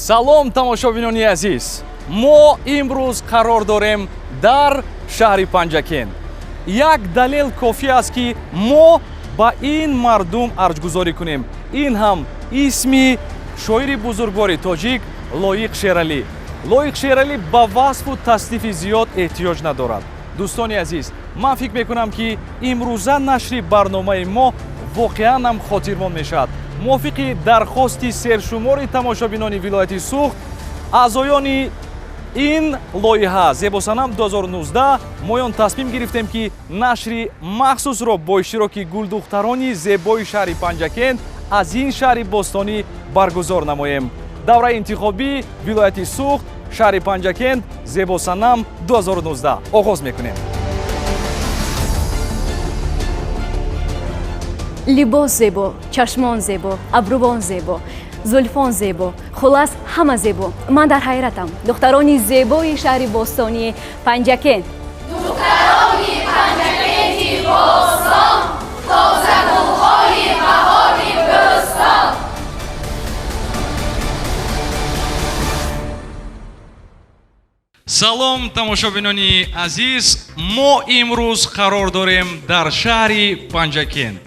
салом тамошобинони азиз, мо имрӯз қарор дорем дар шаҳри Панҷакент. Як далел кофӣ аст ки мо ба ин мардум арҷгузорӣ кунем. Ин ҳам исми шоири бузургвори тоҷик Лоиқ Шералӣ. Лоиқ Шералӣ ба васфу таслифи зиёд эҳтиёҷ надорад. дӯстони азиз, ман фикр мекунам ки имрӯза нашри барномаи мо воқеан ҳам хотирмон мешавад. мувофиқи дархости сершумори тамошобинони вилояти Суғд, аъзоёни ин лоиҳа зебосанам 2019 моён тасмим гирифтем ки нашри махсусро бо иштироки гулдухтарони зебои шаҳри Панҷакент аз ин шаҳри бостонӣ баргузор намоем. давраи интихобӣ вилояти Суғд, шаҳри Панҷакент, зебосанам 2019 оғоз мекунем. либос зебо, чашмон зебо, абрувон зебо, зульфон зебо, хулас ҳама зебо. ман дар ҳайратам. духтарони зебои шаҳри бостонии Панҷакент. духтарони Панҷакенти бостон, тоза гулҳои баҳори бӯстон. салом тамошобинони азиз, мо имрӯз қарор дорем дар шаҳри Панҷакент.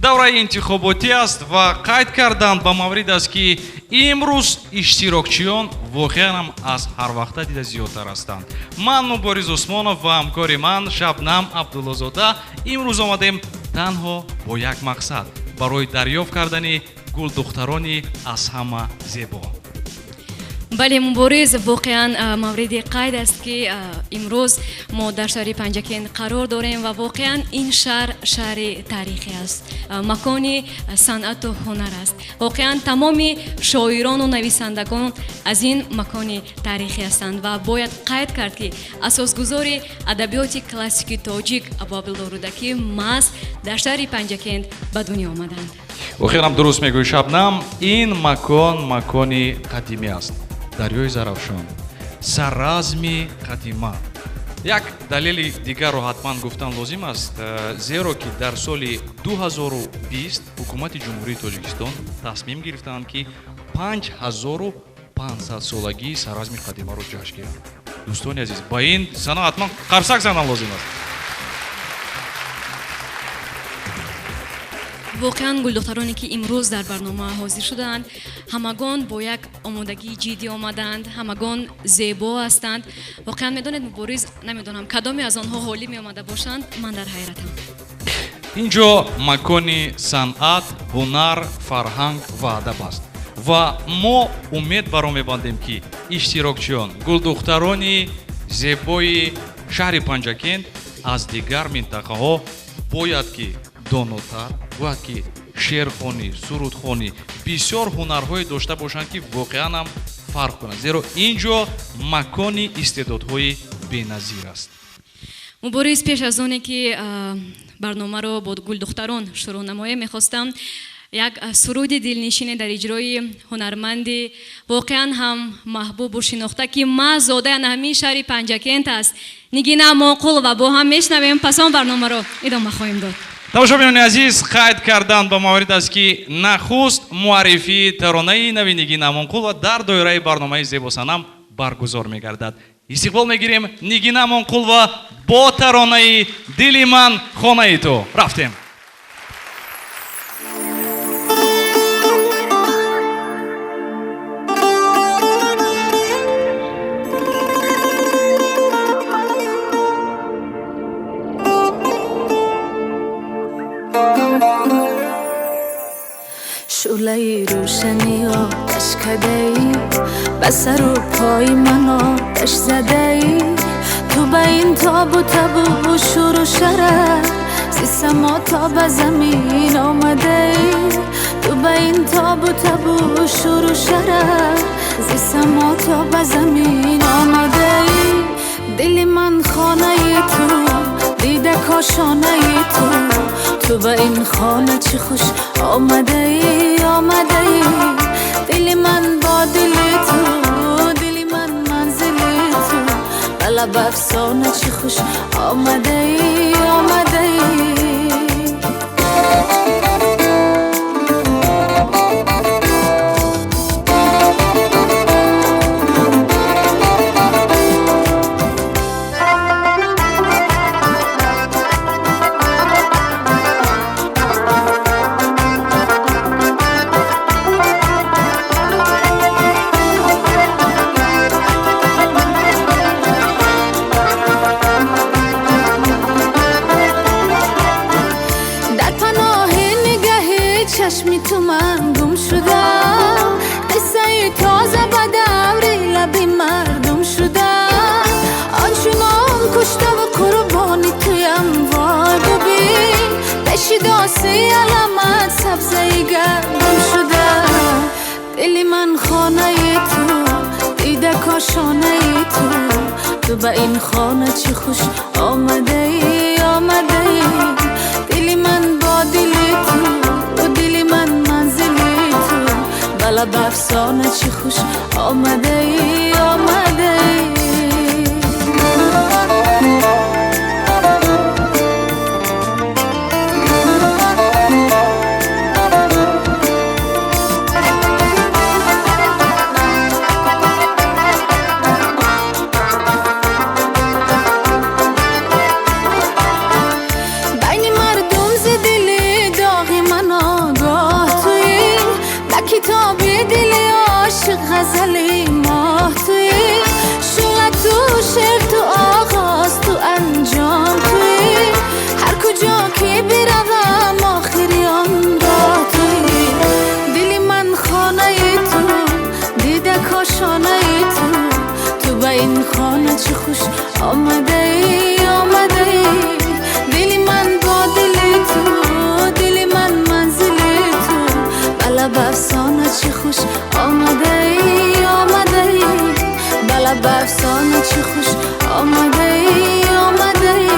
давраи интихоботӣ аст ва қайд кардан ба маврид аст ки имрӯз иштирокчиён воқеан ҳам аз ҳарвақта дида зиёдтар ҳастанд. ман Мубориз Усмонов ва ҳамкори ман Шабнам Абдуллозода имрӯз омадем танҳо бо як мақсад: барои дарёфт кардани гулдухтарони аз ҳама зебо. бале Мубориз, воқеан мавриди қайд аст ки имрӯз мо дар шаҳри Панҷакент қарор дорем ва воқеан ин шаҳр шаҳри таърихӣ аст, макони санъату ҳунар аст. воқеан тамоми шоирону нависандагон аз ин макони таърихӣ ҳастанд ва бояд қайд кард ки асосгузори адабиёти классики тоҷик Абу Абдулло Рӯдакӣ маҳз дар шаҳри Панҷакент ба дунё омаданд. воқеан ҳам дуруст мегӯӣ Шабнам, ин макони қадимӣ аст. дарёи Зарафшон, сарразми қадима. як далели дигарро ҳатман гуфтан лозим аст, зеро ки дар соли 2020 ҳукумати ҷумҳурии Тоҷикистон тасмим гирифтанд ки 5500 солагии сарразми қадимаро ҷашн гиранд. дӯстони азиз, ба ин сана ҳатман қарсак зандан лозим аст. воқеан гулдухтароне ки имрӯз дар барнома ҳозир шуданд, ҳамагон бо як омодагии ҷиддӣ омаданд, ҳамагон зебо ҳастанд. воқеан медонед Мубориз, намедонам кадоме аз онҳо ҳолӣ меомада бошанд, ман дар ҳайратам. инҷо макони санъат, ҳунар, фарҳанг ва адаб аст ва мо умед бар он мебандем ки иштирокчиён, гулдухтарони зебои шаҳри Панҷакент аз дигар минтақаҳо бояд ки донотар, бояд ки шеърхонӣ, сурудхонӣ, бисёр ҳунарҳое дошта бошанд ки воқеан ҳам фарқ кунад, зеро инҷо макони истеъдодҳои беназир аст. Мубориз, пеш аз оне ки барномаро бо гулдухтарон шурӯъ намоем, мехостам як суруди дилнишине дар иҷрои ҳунарманди воқеан ҳам маҳбубу шинохта ки маҳз зодаи ҳамин шаҳри Панҷакент аст, Нигина Амонқул, ва бо ҳам мешнавем, пас он барномаро идома хоҳем дод. тамошобинони азиз, қайд кардан ба маврид аст ки нахуст муаррифии таронаи нави Нигина Амонқулова дар доираи барномаи Зебосанам баргузор мегардад. истиқбол мегирем Нигина Амонқулова бо таронаи дили ман хонаи ту. рафтем. شعله‌ای روشنی آتش کده‌ای به سر و پای من آتش زده‌ای تو به این تاب و تب و شور و شرر زی سما تا به زمین آمده‌ای تو به این تاب و تب و شور و شرر زی سما تا به زمین آمده‌ای دل من خانه تو دیده کاشانه تو تو به این خانه چی خوش آمده ای آمده ای دل من با دل تو دل من منزل تو بلب افسانه چی خوش آمده ای آمده ای تو به این خانه چی خوش آمده ای آمده ای دلی من با دلی تو و دلی من منزلی تو بلا به افسانه چی خوش آمده ای آمده ای کتابی دلی عاشق غزلی ماه توی شغل تو شعر تو آغاز تو انجام توی هر کجا که بروم آخری آن راه توی دلی من خانه تو دیده کاشانه تو به این خانه چه خوش آمده ای آمده ای دلی من با دلی تو دلی من منزلی تو بلا به افسانه چی خوش آمده ای آمده ای بلا به افسانه چی خوش آمده ای آمده ای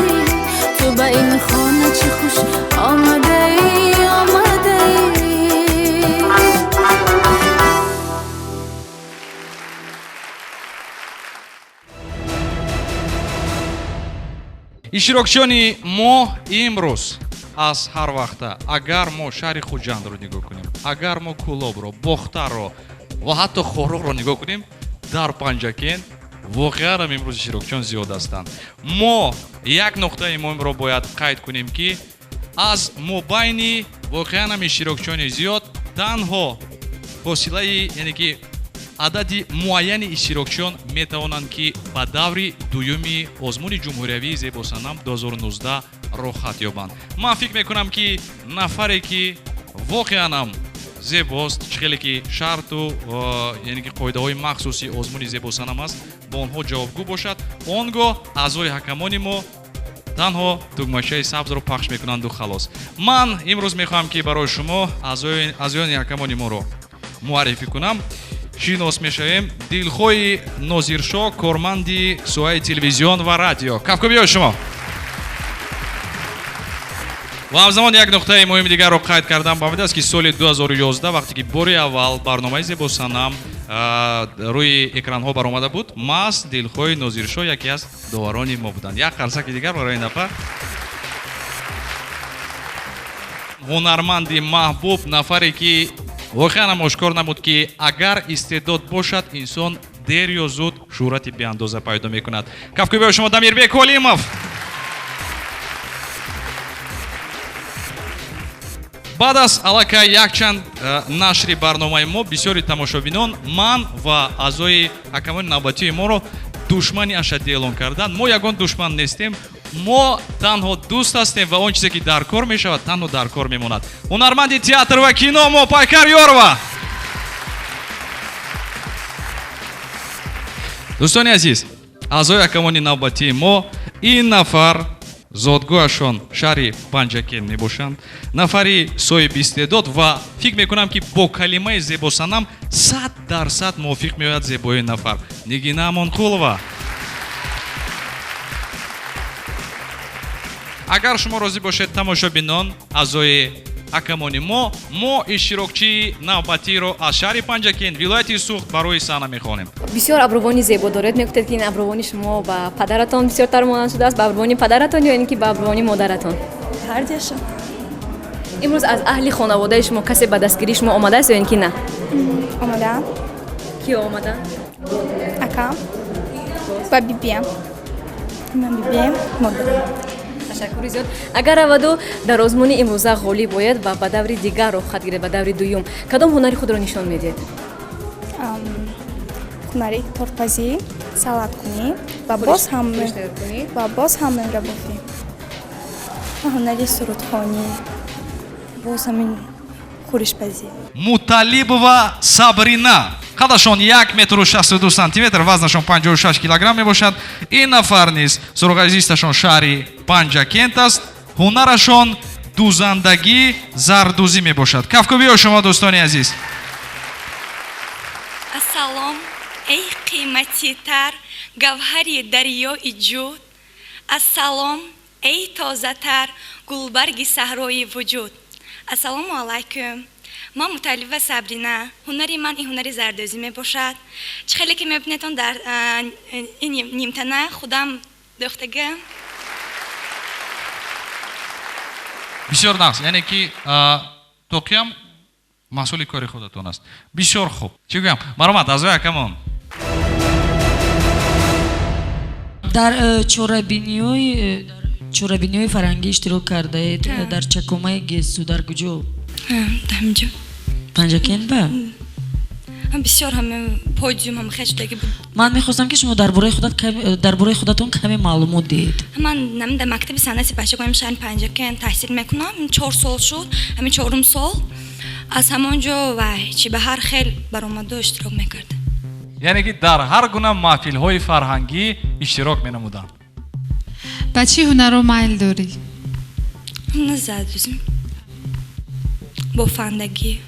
تو به این خانه چی خوش آمده ای آمده ای иштирокчиёни мо имрӯз аз ҳар вақта агар мо шаҳри хуҷандро нигоҳ кунем агар мо кӯлобро бохтаро ва ҳатто хӯрокро нигоҳ кунем дар панҷакен воқеан имрӯз иштирокчиён зиёд ҳастанд мо як нуқтаи муҳимро бояд қайд кунем ки аз мобайни воқеан иштирокчиёни зиёд танҳо фосилаи яъне ки адади муайяни иштирокчиён метавонанд ки ба даври дуюми озмуни ҷумҳуриявии зебосанам 2019 роҳат ёбанд ман фикр мекунам ки нафаре ки воқеанам зебост чӣ хеле ки шарту яъне ки қоидаҳои махсуси озмуни зебосанам аст ба онҳо ҷавобгӯ бошад он гоҳ аъзои ҳакамони мо танҳо тугмачаи сабзро пахш мекунанду халос ман имрӯз мехоҳам ки барои шумо аъзоёни ҳакамони моро муаррифӣ кунам шинос мешавем дилхоҳи нозиршо корманди соҳаи телевизион ва радио кафко биёед шумо ва ҳамзамон як нуқтаи муҳими дигарро қайд кардам ба умид аст ки соли 2011 вақте ки бори аввал барномаи зебосанам рӯи экранҳо баромада буд мас дилхоҳи нозиршо яке аз доварони мо буданд як қарсаки дигар барои ин нафар ҳунарманди маҳбуб нафаре ки воқеан ошкор намуд ки агар истеъдод бошад инсон дер ё зуд шӯҳрати беандоза пайдо мекунад кафкӯбиё шумо дамирбек олимов баъд аз аллакай якчанд нашри барномаи мо бисёри тамошобинон ман ва аъзои ҳакамони навбатии моро душмани ашаддӣ эълон карданд мо ягон душман нестем мо танҳо дӯст ҳастем ва он чизе ки дар кор мешавад танҳо дар кор мемонад ҳунарманди театр ва кино мо пайкар ёрова дӯстони азиз аъзои ҳакамони навбатии мо ин нафар зодгоҳашон шаҳри панҷакен мебошанд нафари соҳиби истеъдод ва фикр мекунам ки бо калимаи зебосанам 100% мувофиқ меояд зебоии нафар нигина амонқулова агар шумо розӣ бошед тамошобинон аъзои ҳакамони мо иштирокчии навбатиро аз шаҳри панҷакен вилояти суғд барои саҳна мехонем бисёр абрувони зебо доред мегуфтед ки ин абрувони шумо ба падаратон бисёртар монанд шудааст ба абрувони падаратон ё ин ки ба абрувони модаратон ҳардиашон имрӯз аз аҳли хонаводаи шумо касе ба дастгирии шумо омадааст ё ин ки на омадаам киё омаданд акам ва бибиам ман бибиам модарам ташаккури зиёд агар раваду дар озмуни имрӯза ғолиб ояд ва ба даври дигар рохат гиред ба даври дуюм кадом ҳунари худро нишон медиҳед ҳунари торпазӣ салаткунӣ ва боз ҳам меработӣ ҳунари сурудхонӣ боз ҳамин хӯришпазӣ муталибова сабрина қадашон 1 метру 62 сантиметр вазнашон 56 килограмм мебошад ин нафар низ суруғазисташон шаҳри панҷакент аст ҳунарашон дузандагӣ зардузӣ мебошад кафко биё шумо дӯстони азиз ассалом эй қиматитар گوهری دریای جود السلام ای تازه تر گلبرگ صحرای وجود. السلام علیکم. من متعلق سابرینا. هنری من این هنری زردوزی می باشد. خیلی که میبینید در این نیمتنه خودم دختگم. بسیار ناز. یعنی که توقیم مسئولی کاری خودتون است. بسیار خوب. چی گویم؟ مرامت از وی کمون. در چورابینیوی فرنگی اشتراک کرده اید در چکمه گیسو در کجا؟ همینجا. پنجکین با؟ بسیار همه پودیوم هم خشتگی بود. من میخواستم که شما درباره خودتون کمی معلومات دید. من در مکتب صنعت بچگانیم شهر پنجکین تحصیل میکنم. 4 سال شد. همین 4 سال از همانجا و چی به هر خیل برآمده اشتراک میکرد. یعنی که در هر گونه محفل های فرهنگی اشتراک مینمودن. با چی هنر رو میل داری؟ هنر زادوزی. بافندگی.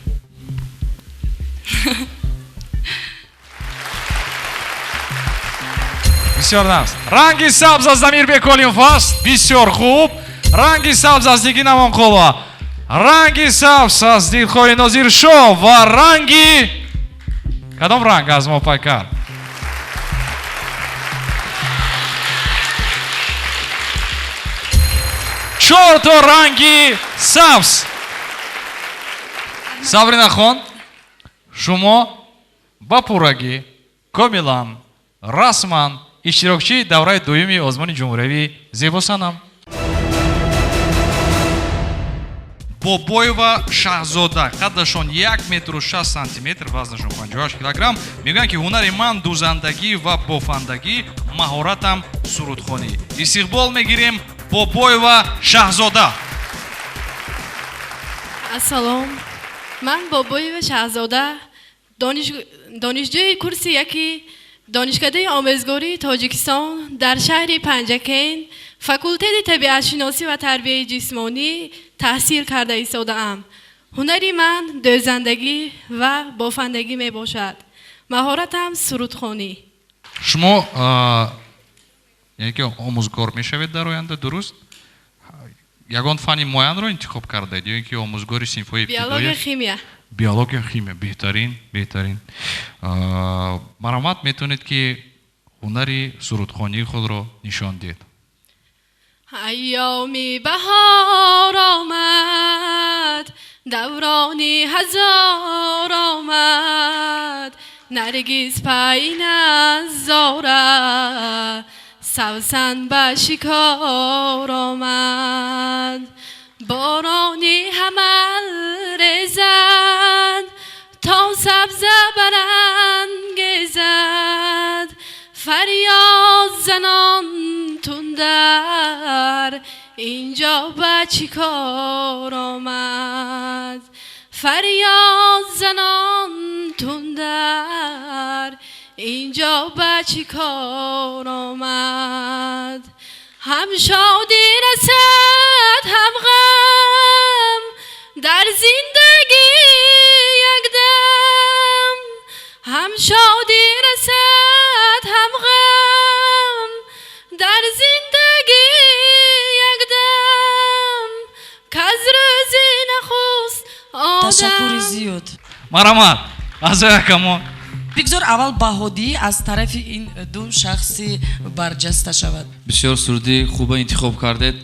بسیار ناز. رنگی سبز از زمیر بکولیم فاست. بسیار خوب. رنگی سبز از دیگی نمان خوبه. رنگی سبز از دیدخواه نظیر شو و رنگی کدام رنگ از ما پایکار؟ چهار تا رنگی سبز. سابرینا خان شما با پورگی کاملا رسما اشتراکچی دوره دومی آزمون جمهوری زیبا سنم. بابایова шаҳзода қаддашон 1 метру 60 сантиметр вазнашон 58 килограмм мегӯянд ки ҳунари ман дузандагӣ ва бофандагӣ маҳоратам сурудхонӣ. истиқбол мегирем бобоева шаҳзода. ассалом, ман бобоева шаҳзода донишҷӯи курси яки донишкадаи омезгории тоҷикистон дар шаҳри панҷакейн факултети табиатшиносӣ ва тарбияи ҷисмонӣ таҳсил карда истодаам. ҳунари ман дӯзандагӣ ва бофандагӣ мебошад. маҳоратам сурудхонӣ. шумо яке ки омӯзгор мешавед дар оянда, дуруст? ягон фани муайянро интихоб кардаед ё ин ки омӯзгори синфҳои ибтидоӣ? биология химия. биология химия. беҳтарин, беҳтарин. марҳамат метавонед ки ҳунари сурудхонии худро нишон диҳед. ایامی بهار آمد دورانی هزار آمد نرگس پای نزاره سوسن به شکار آمد بارانی حمل ریزد تا سبزه برانگیزد فریاد زنان تندر اینجا به چی کار آمد فریاد زنان تندر اینجا به چی کار آمد هم شادی رسد هم غم در زندگی یک دم هم شادی رسد هم غم در زندگی یک دم کز روزی نخست آدم. تشکر زیاد. مرحمت از یکمون بگذار اول بهادی از طرف این دو شخصی برجسته شود. بسیار سرودی خوب انتخاب کردید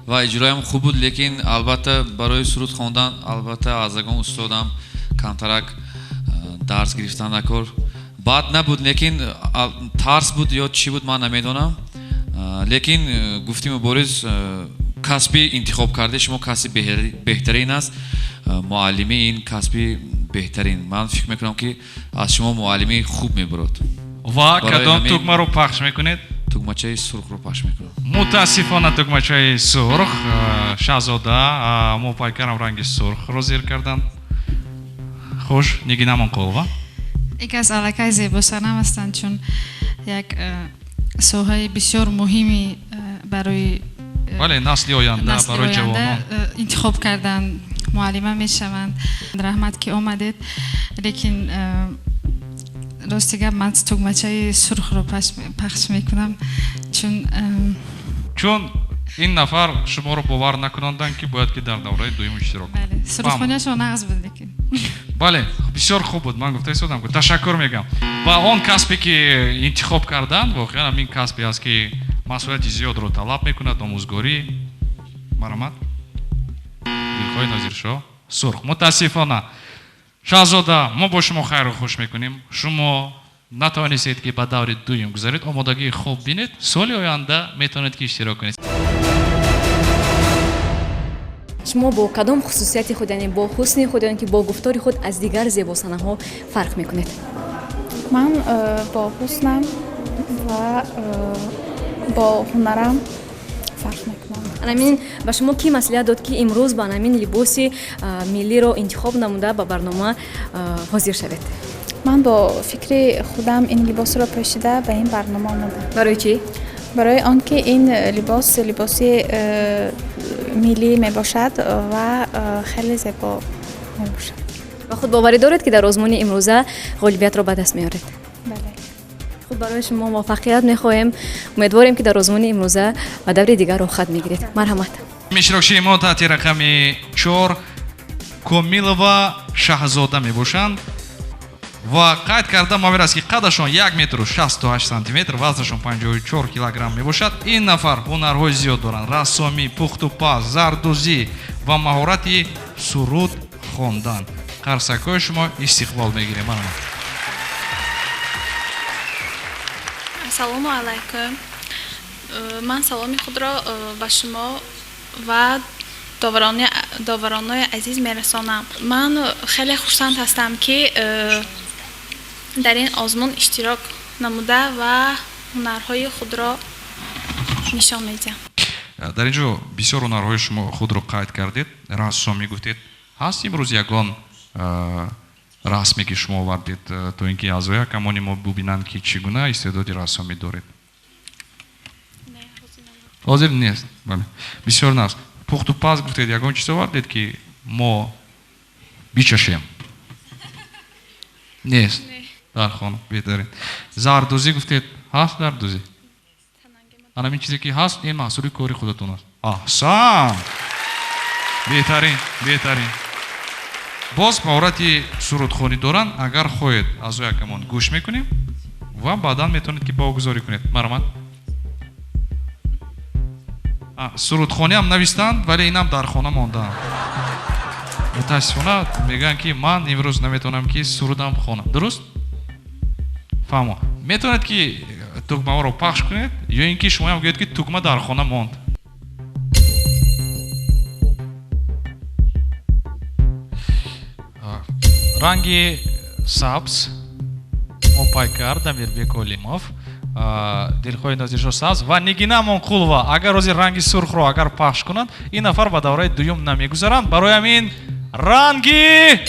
و اجرایم خوب بود، لیکن البته برای سرود خواندن البته از اگان استادم کمترک درس گرفتن نکرد. بد نبود لیکن ترس بود یا چی بود من نمیدونم. لیکن گفتیم مبارز کسبی انتخاب کرده شما کسی بهترین است. معلمی این کسبی بهترین. من فکر میکنم که از شما معلمی خوب میبرد. و کدام توگمه رو پخش میکنید؟ توگمچه سرخ رو پخش میکنم. متاسفانه توگمچه سرخ شاهزاده موپایکرم رنگ سرخ رو زیر کردن. خوش نگینمان قلوه. یکی از علاقه زیباسنم هستند چون یک سوهای بسیار مهمی برای نسل آینده برای جوانان انتخاب کردن. معلمه میشوند. رحمت که آمدید. لیکن راستیگه من توگمچه سرخ رو پخش میکنم چون این نفر شما رو باور نکنندن که باید که در دوره دوم اشتراک کنید. بله سرخونیش رو نقض بود لیکن بله بسیار خوب بود. من گفته ایستادم که تشکر میگم. و آن کسبی که انتخاب کردن واقعا همین کسبی است که مسئولیت زیاد رو طلب میکند. آموزگاری مرحمت دلخواه نظیرشاه سرخ. متاسفانه شاهزاده ما با شما خیر و خوش میکنیم. شما نتوانستید که به دور دوم گذارید. آمادگی خوب بینید. سال آینده میتونید که اشتراک کنید. شما با کدام خصوصیت خود یعنی با حسن خود یعنی که با گفتار خود از دیگر زیباسنه‌ها فرق میکنید؟ من با حسنم و با هنرم فرق میکنم. همین به شما کی مسئولیت داد که امروز با همین لباس ملی رو انتخاب نموده به برنامه حاضر شوید؟ من با فکر خودم این لباس رو پوشیده به این برنامه آمدم. برای چی؟ برای آنکه این لباس ملی می باشد و خیلی زیبا می باشد. و خود باوری دارید که در آزمون امروزه غالبیت را به دست میارید؟ بله. خود برای شما موفقیت میخواهیم. امیدواریم که در آزمون امروزه و دور دیگر رو خط میگیرید. مرحمت. اشتراکچی ما تحت رقم 4 کومیلова شاهزاده می باشند و قید کرده معمول است که قدشان 1 متر و 68 سانتی متر، وزنشان 54 کیلوگرم می باشد. این نفر هنرهای زیاد دارند: رسامی، پخت و پز، زردوزی و مهارت سرود خواندن. قرصک‌های شما استقبال میگیریم. سلام علیکم. من سلامی خود را به شما و داوران عزیز میرسانم. من خیلی خوشحال هستم که در این آزمون اشتراک نموده و هنرهای خود را نشان میدم. در اینجا بسیار هنرهای شما خود را قید کردید. رسامی گفتید. هست امروز یگان رسمی که شما آوردید تا اینکه اعضای کمانی ما ببینند که چگونه استعداد رسامی دارید؟ حاضر نیست. بله. بسیار نیست. پخت و پز گفتید یگان چیز آوردید که ما بیچشیم؟ نیست. در خانه بهترین. زردوزی گفتید هست زردوزی؟ همین چیزی که هست این محصول کاری خودتون است. احسن. بهترین. باز مهارت سرودخوانی دارن. اگر خواهید از یکمان گوش میکنیم و بعدا میتونید که باگذاری کنید. مرحمت. سرودخوانی هم نوشتند ولی اینم در خانه ماندن. متاسفانه میگن که من امروز نمیتونم که سرودم خونم. درست؟ فهمو. میتونید که توگمه رو پخش کنید یا اینکه شما هم گوید که توگمه در خانه ماند. رنگ سبز مپایکار Дамирбек Олимов дилхоҳи нозиршо сабз ва Нигина Монқулова. Агар рози ранги сурхро агар пахш кунанд ин нафар ба давраи дуюм намегузаранд. Барои ҳамин ранги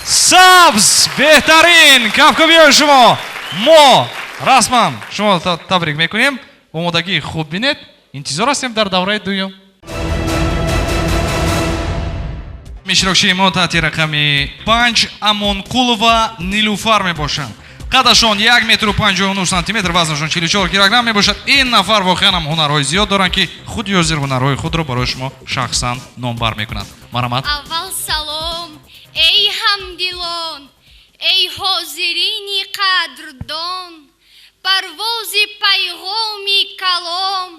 сабз беҳтарин кафкобиёи шумо мо расман шумо табрик мекунем. омодагии хуб бинед. интизор ҳастем дар давраи дуюм. اشتراکچی ما تحت رقم 5 امونقولова نیلوفر می باشند. قدشان 1 متر و 59 سانتی متر، وزنشان 44 کیلوگرم می باشد. این نفر واقعا هم هنرهای زیاد دارند که خود یوزر هنرهای خود را برای شما شخصا نامبر میکنند. مرحمت. اول سلام ای همدلان، ای حاضرین قدردان، پرواز پیغامی کلام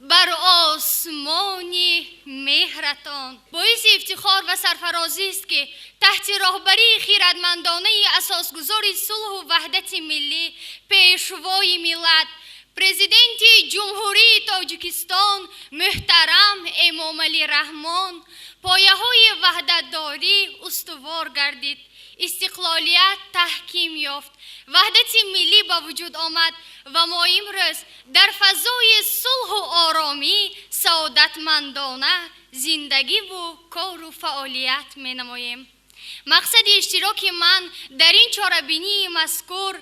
بر آسمانی مهرتان. باعث افتخار و سرفرازی است که تحت راهبری خیرتمندانه اساسگذار صلح و وحدت ملی، پیشوای ملت، پرزیدنت جمهوری تاجیکستان محترم امامعلی رحمان پایه‌های وحدت‌داری استوار گردید. استقلالیت تحکیم یافت، وحدت ملی به وجود آمد و ما امروز در فضای صلح و آرامی سعادتمندانه زندگی و کار و فعالیت می نماییم. مقصد اشتراک من در این چاره‌بینی مذکور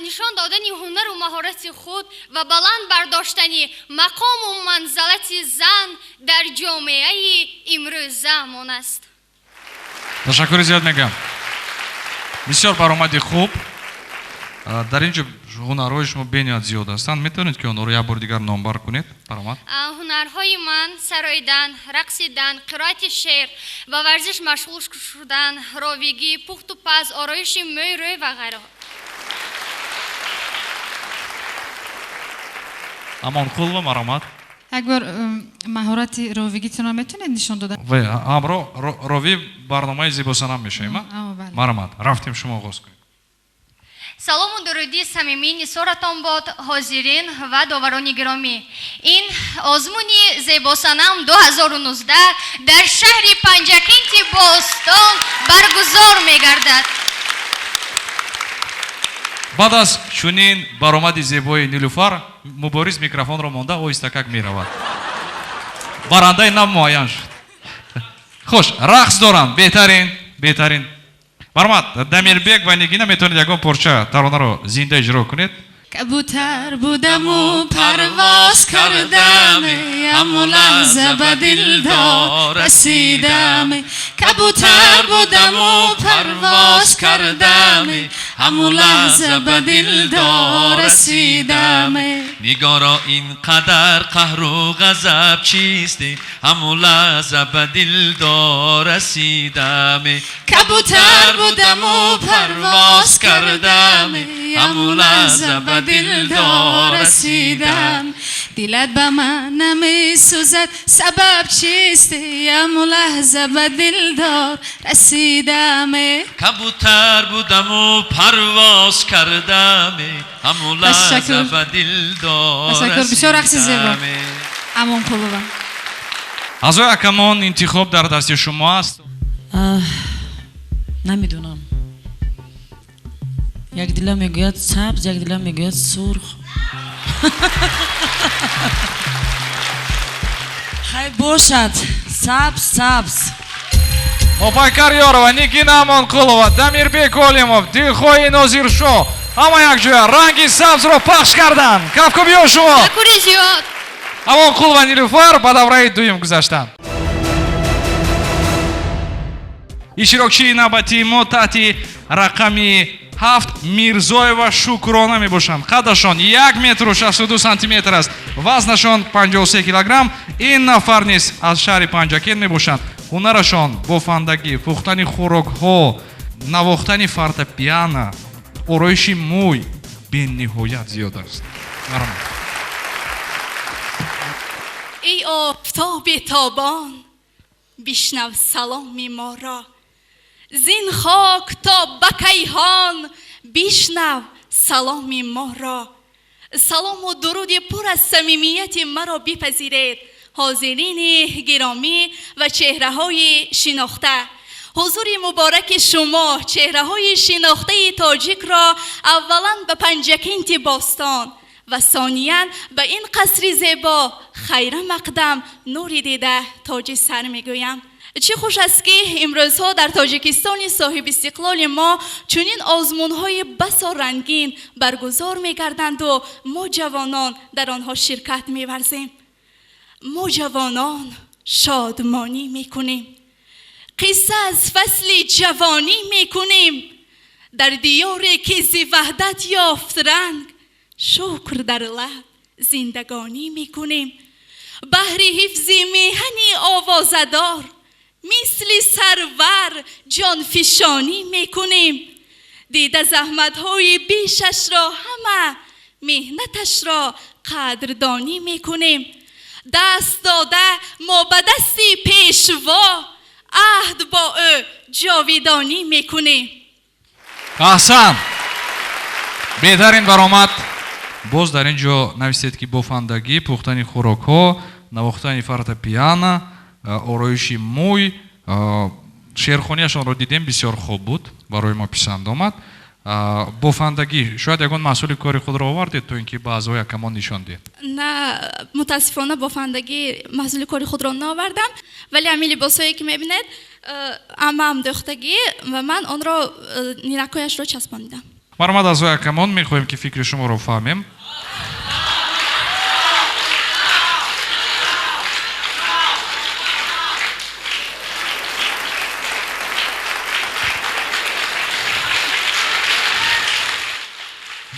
نشان دادن هنر و مهارت خود و بلند برداشتن مقام و منزلت زن در جامعه امروزه‌مان است. تشکر زیاد میگم. بسیار برآمد خوب. дар ин ҷо ҳунарҳои шумо бениҳоят зиёд ҳастанд. Метавонед ки онҳоро як бори дигар номбар кунед? Баромад. ҳунарҳои ман сароидан, рақсидан, қироати шеър ва варзиш машғул шудан, ровигӣ, пухту паз, ороиши мӯй, рӯй ва ғайраҳо. Амонқулова, маромад. یک بار مهارت راویگیتون رو میتونید نشون دادن؟ ҳамроҳ ровӣ барномаи зебосанам мешавем. Маромад, рафтем шумо оғоз кунед. салому дуруди самимӣ нисоратон бод ҳозирин ва доварони гиромӣ. Ин озмуни зебосанам 2019 дар шаҳри Панҷакенти Бостон баргузор мегардад. баъд аз чунин баромади зебои Нилуфар, мубориз микрофонро монда оҳистакак меравад. барандаи нав муайян шуд. хуш, рақс дорам. беҳтарин. баромад, Дамирбек ва Нигина метавонед ягон порча таронаро зинда иҷро кунед. کبوتر بودم و پرواز کردم اما لحظه به دلدار رسیدم کبوتر بودم و پرواز کردم اما لحظه به دلدار رسیدم نگارا اینقدر قهر و غضب چیست اما لحظه به دلدار رسیدم کبوتر بودم و پرواز کردم اما لحظه به دلدار رسیدم دلت به من نمی سوزد سبب چیست اما لحظه به دلدار رسیدم کبوتر بودم و پرواز کردم اما لحظه به دلدار رسیدم амонқулова азои акамон интихоб дар дасти шумо аст. намедонам. як дила мегӯяд сабз, як дила мегӯяд сурх. хай бошад сабз. Опайкар Ёрова, Нигина Амонқулова, Дамирбек Олимов, Дилхои Нозиршо ҳама якҷоя ранги сабзро пахш карданд. Кафко биё шумо. Шакури зиёд. Амонқулова Нилуфар ба давраи дуюм гузаштанд. иштирокчии навбатии мо таҳти рақами 7 Мирзоева Шукрона мебошанд. қадашон 1 метру 62 сантиметр аст. вазнашон 53 килограмм. ин нафар низ аз шаҳри Панҷакен мебошанд. ҳунарашон бофандагӣ, пухтани хӯрокҳо, навохтани фортепиано, ороиши мӯй бениҳоят зиёд аст. ای آفتاب تابان بشنو سلام ما را زین خاک تا به کیهان بشنو سلام ما را سلام و درود پر از صمیمیت مرا بپذیرید حاضرین گرامی و چهره های شناخته حضور مبارک شما چهره های شناخته تاجیک را اولا به پنجکینت باستان و ثانیاً به این قصر زیبا خیر مقدم نوری دیده تاج سر میگویم. چه خوش است که امروزها در تاجیکستان صاحب استقلال ما چنین آزمون‌های بسا رنگین برگزار می‌گردند و ما جوانان در آنها شرکت می‌ورزیم. ما جوانان شادمانی می‌کنیم. قصه از فصل جوانی می‌کنیم. در دیاری که ز وحدت یافت رنگ شکر در لب زندگانی میکنیم. بهر حفظ میهنی آوازدار مثل سرور جانفشانی میکنیم. دیده زحمت‌های بیشش را همه مهنتش را قدردانی میکنیم. دست داده ما به دستی پیشوا عهد با او جاویدانی میکنیم. احسن. بهترین برآمد боз дар ин ҷо нависед ки бофандагӣ, пухтани хӯрокҳо, навохтани фортепиано, ороиши мӯй, шеърхонияшонро дидем, бисёр хуб буд, барои мо писанд омад. бофандагӣ шояд ягон масъули кори худро овардед то ин ки ба аъзои акамон нишон диҳед? نه متاسفانه بافندگی محصول کاری خود را نآوردم ولی همین لباسایی که میبینید عمم دوختگی و من آن را نیرکایش را چسباندم. марҳамат аъзои акамон, мехоҳем ки фикри шуморо фаҳмем.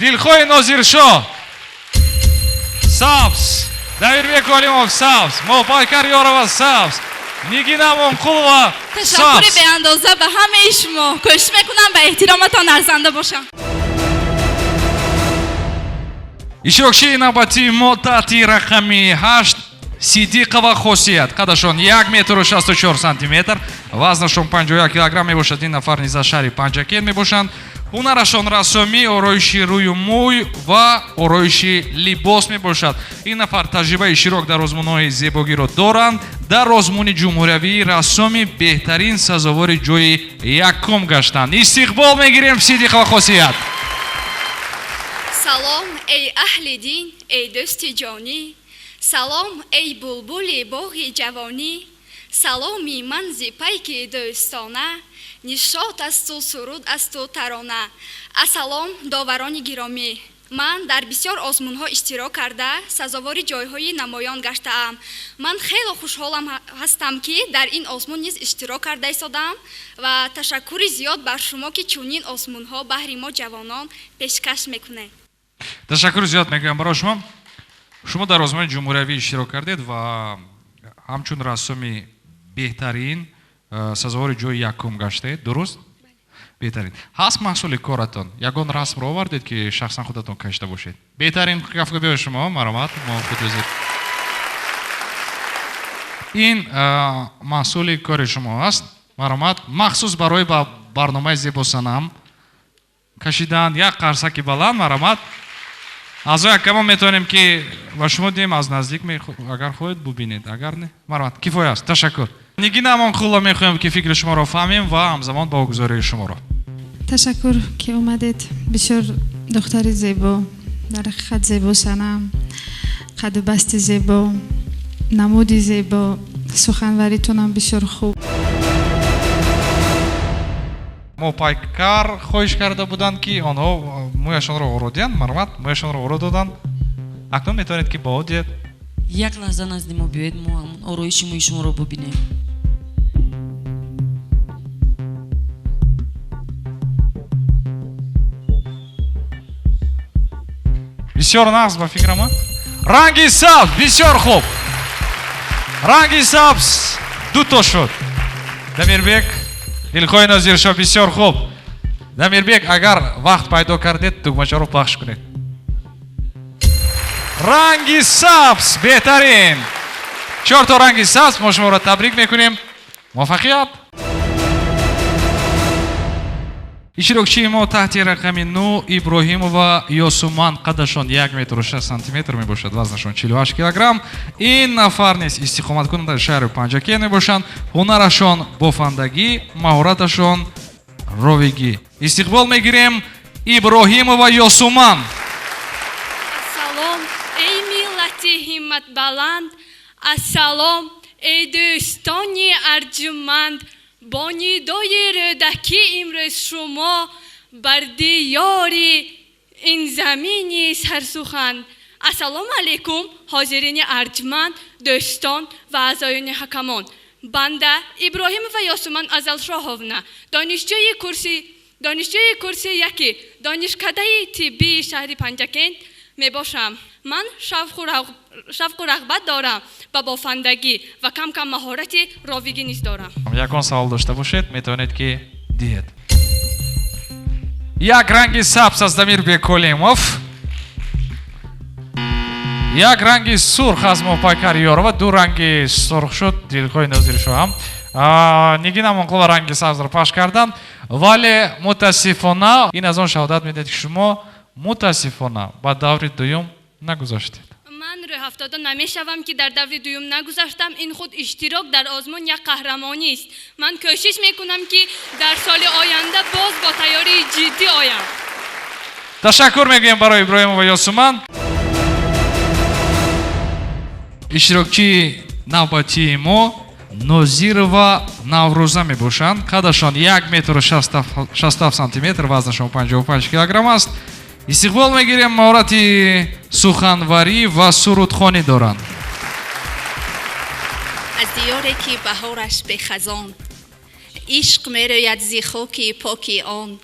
Дилхои Нозиршо. Сабз. Дамирбек Олимов сабз. Мопайкар Ёрова сабз. Нигина Монқулова تشکر сабз. به اندازه به همه شما. کوشش میکنم به احترامتان ارزنده باشم. ишрокшии навбати мо таҳти рақами 8 сидиқова хосият. қадашон 1 метру 64 сантиметр, вазнашон 51 килограмм мебошад. ин нафар низ аз шаҳри Панҷакен мебошанд. ҳунарашон рассомӣ, ороиши рӯю мӯй ва ороиши либос мебошад. ин нафар таҷрибаи широк дар озмунҳои зебогиро доранд. дар озмуни ҷумҳуриявии рассоми беҳтарин сазовори ҷои якум гаштанд. истиқбол мегирем сидиқова хосият. салом эй аҳли дин, эй дӯсти ҷонӣ, салом эй булбули боғи ҷавонӣ, саломи ман зи пайки дӯстона, нишот асту суруд асту тарона. Ассалом доварони гиромӣ, ман дар бисёр озмунҳо иштирок карда сазовори ҷойҳои намоён гаштаам. ман хеле хушҳолам ҳастам ки дар ин озмун низ иштирок карда истодам ва ташаккури зиёд бар шумо ки чунин озмунҳо баҳри мо ҷавонон пешкаш мекунед. ташаккури зиёд мекунам барои шумо. шумо дар озмуни ҷумҳуриявӣ иштирок кардед ва ҳамчун рассоми беҳтарин сазовори ҷои якум гаштед, дуруст? беҳтарин. ҳаст маҳсули коратон? Ягон расмро овардед ки шахсан худатон кашида бошед? беҳтарин кафгӯи шумо, маромад, мо худозид. ин маҳсули кори шумо аст. маромад, махсус барои барномаи зебосанам кашидан як қарсаки баланд. маромад. аз якама метавонем ки ва шумо дем аз наздик агар хоҳед бубинед, агар не маромад. кифоя аст. ташаккур. нигина Монқулова мехоҳем ки фикри шуморо фаҳмем ва ҳамзамон ба огузории шуморо. ташаккур ки омадед. бисёр духтари зебо, дар ҳақиқат зебосанам, қаду басти зебо, намуди зебо, суханваритонам бисёр хуб. мопайкар хоҳиш карда буданд ки онҳо мӯяшонро ородиянд. маромад, мӯяшонро оро доданд. акнун метавонед ки бо диед. як лаҳза назди мо биёед, мо ҳамон ороиши мӯи шуморо бубинем. бисёр нағз ба фикрама. ранги сабз бисёр хуб. ранги сабз дуто шуд. Дамирбек, Дилхои Нозиршо бисёр хуб. Дамирбек, агар вақт пайдо кардед, тугмачаро пахш кунед. ранги сабз беҳтарин. 4 то ранги сабз, мо шуморо табрик мекунем. муваффақият. ишрокчии мо таҳти рақами 9 Иброҳимова Ёсуман, қадашон 1 метр 6 сантиметр мебошад, вазнашон 48 килограмм. ин нафар низ истиқоматкунандаи шаҳри Панҷакен мебошанд. ҳунарашон бофандагӣ, маҳораташон ровигӣ. истиқбол мегирем Иброҳимова Ёсуман. Ассалом эй миллати ҳимматбаланд, ассалом эй дӯстони арҷуманд, бо нидои рӯдаки имрӯз шумо бар диёри ин замини сарсухан. ассалому алайкум ҳозирини арҷманд, дӯстон ва аъзоёни ҳакамон. банда Иброҳимова Ёсуман аз Алшоҳовна, донишҷӯи курси 1 донишкадаи тиббии шаҳри Панҷакен мебошам. ман шавқу рағбат дорам ба бофандагӣ ва кам маҳорати ровигӣ низ дорам. ягон савол дошта бошед, метавонед ки диҳед. як ранги сабз аз Дамирбек Олимов, як ранги сурх аз Мопайкар Ёрова, 2 ранги сурх шуд Дилхои Нозиршо ҳам. нигина Монқулова ранги сабзро пахш карданд, вале мутаассифона ин аз он шаҳодат медиҳад ки шумо мутаассифона ба даври дуюм нагузаштед. ман рӯҳафтода намешавам ки дар даври дуюм нагузаштам. ин худ иштирок дар озмун як қаҳрамонист. ман кӯшиш мекунам ки дар соли оянда боз бо тайёрии ҷиддӣ оям. ташаккур мегӯем барои Иброҳимова Ёсуман. иштирокчии навбатии мо Нозирова Наврӯза мебошанд. қадашон 1 метр 67 сантиметр, вазнашон 55 килограмм аст. истиқбол мегирем, маҳорати суханварӣ ва сурудхонӣ доранд. аз диёре ки баҳораш бехазон, ишқ мерӯяд зи хоки поки он,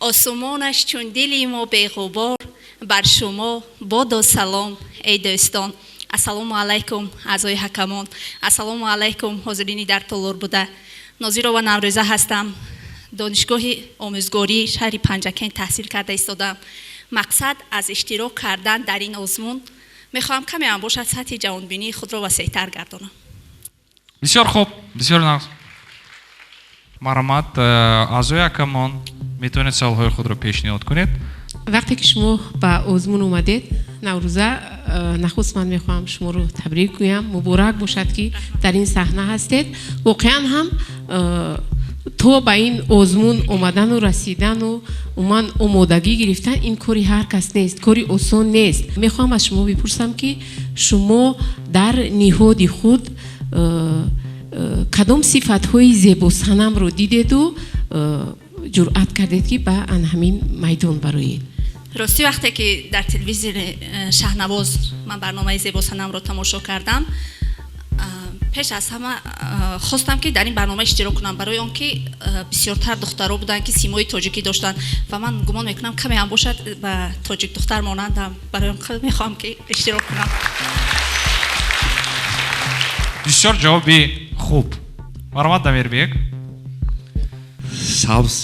осумонаш чун дили мо беғубор, бар шумо бодо салом эй дӯстон. Ассалому алайкум аъзои ҳакамон. Ассалому алайкум ҳозирини дар толор буда. Нозирова Наврӯза ҳастам. донишгоҳи омӯзгории шаҳри Панҷакент таҳсил карда истодам. мақсад аз иштирок кардан дар ин озмун мехоҳам каме ам бошад сатҳи ҷавонбинии худро васеътар гардонам. бисёр хуб, бисёр нағз. марҳамат, аъзои ҳакамон метавонед саволҳои худро пешниҳод кунед. вақте ки шумо ба озмун омадед, наврӯза, нахуст ман мехоҳам шуморо табрик гӯям. муборак бошад ки дар ин саҳна ҳастед. воқеан ҳам то ба ин озмун омадану расидану уман омодагӣ гирифтан ин кори ҳар кас нест, кори осон нест. мехоҳам аз шумо бипурсам ки шумо дар ниҳоди худ кадом сифатҳои зебосанамро дидеду ҷуръат кардед ки ба анҳамин майдон бароед? рости вақте ки дар телевизори шаҳнавоз ман барномаи зебосанамро тамошо кардам, пеш аз ҳама хостам ки дар ин барнома иштирок кунам, барои он ки бисёртар духтаро буданд ки симои тоҷикӣ доштанд ва ман гумон мекунам каме ҳам бошад ба тоҷик духтар монандам, барои он мехоҳам ки иштирок кунам. бисёр ҷавоби хуб. марҳамат, Дамирбек. сабз.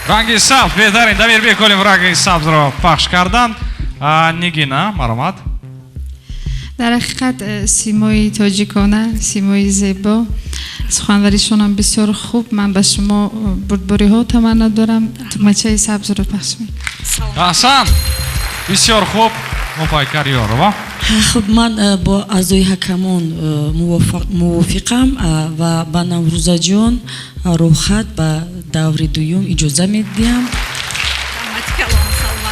ранги сабз, беҳтарин. Дамирбек Олимов ранги сабзро пахш карданд. Нигина, марҳамат. дар ҳақиқат симои тоҷикона, симои зебо, суханваришонам бисёр хуб. ман ба шумо бурдбориҳо таманно дорам. тугмачаи сабзро пахш мекунам. аҳсан, бисёр хуб. мупайкар Ёрова. хуб, ман бо аъзои ҳакамон мувофиқам ва ба Наврӯзаҷон роҳхат ба даври дуюм иҷоза медиҳам.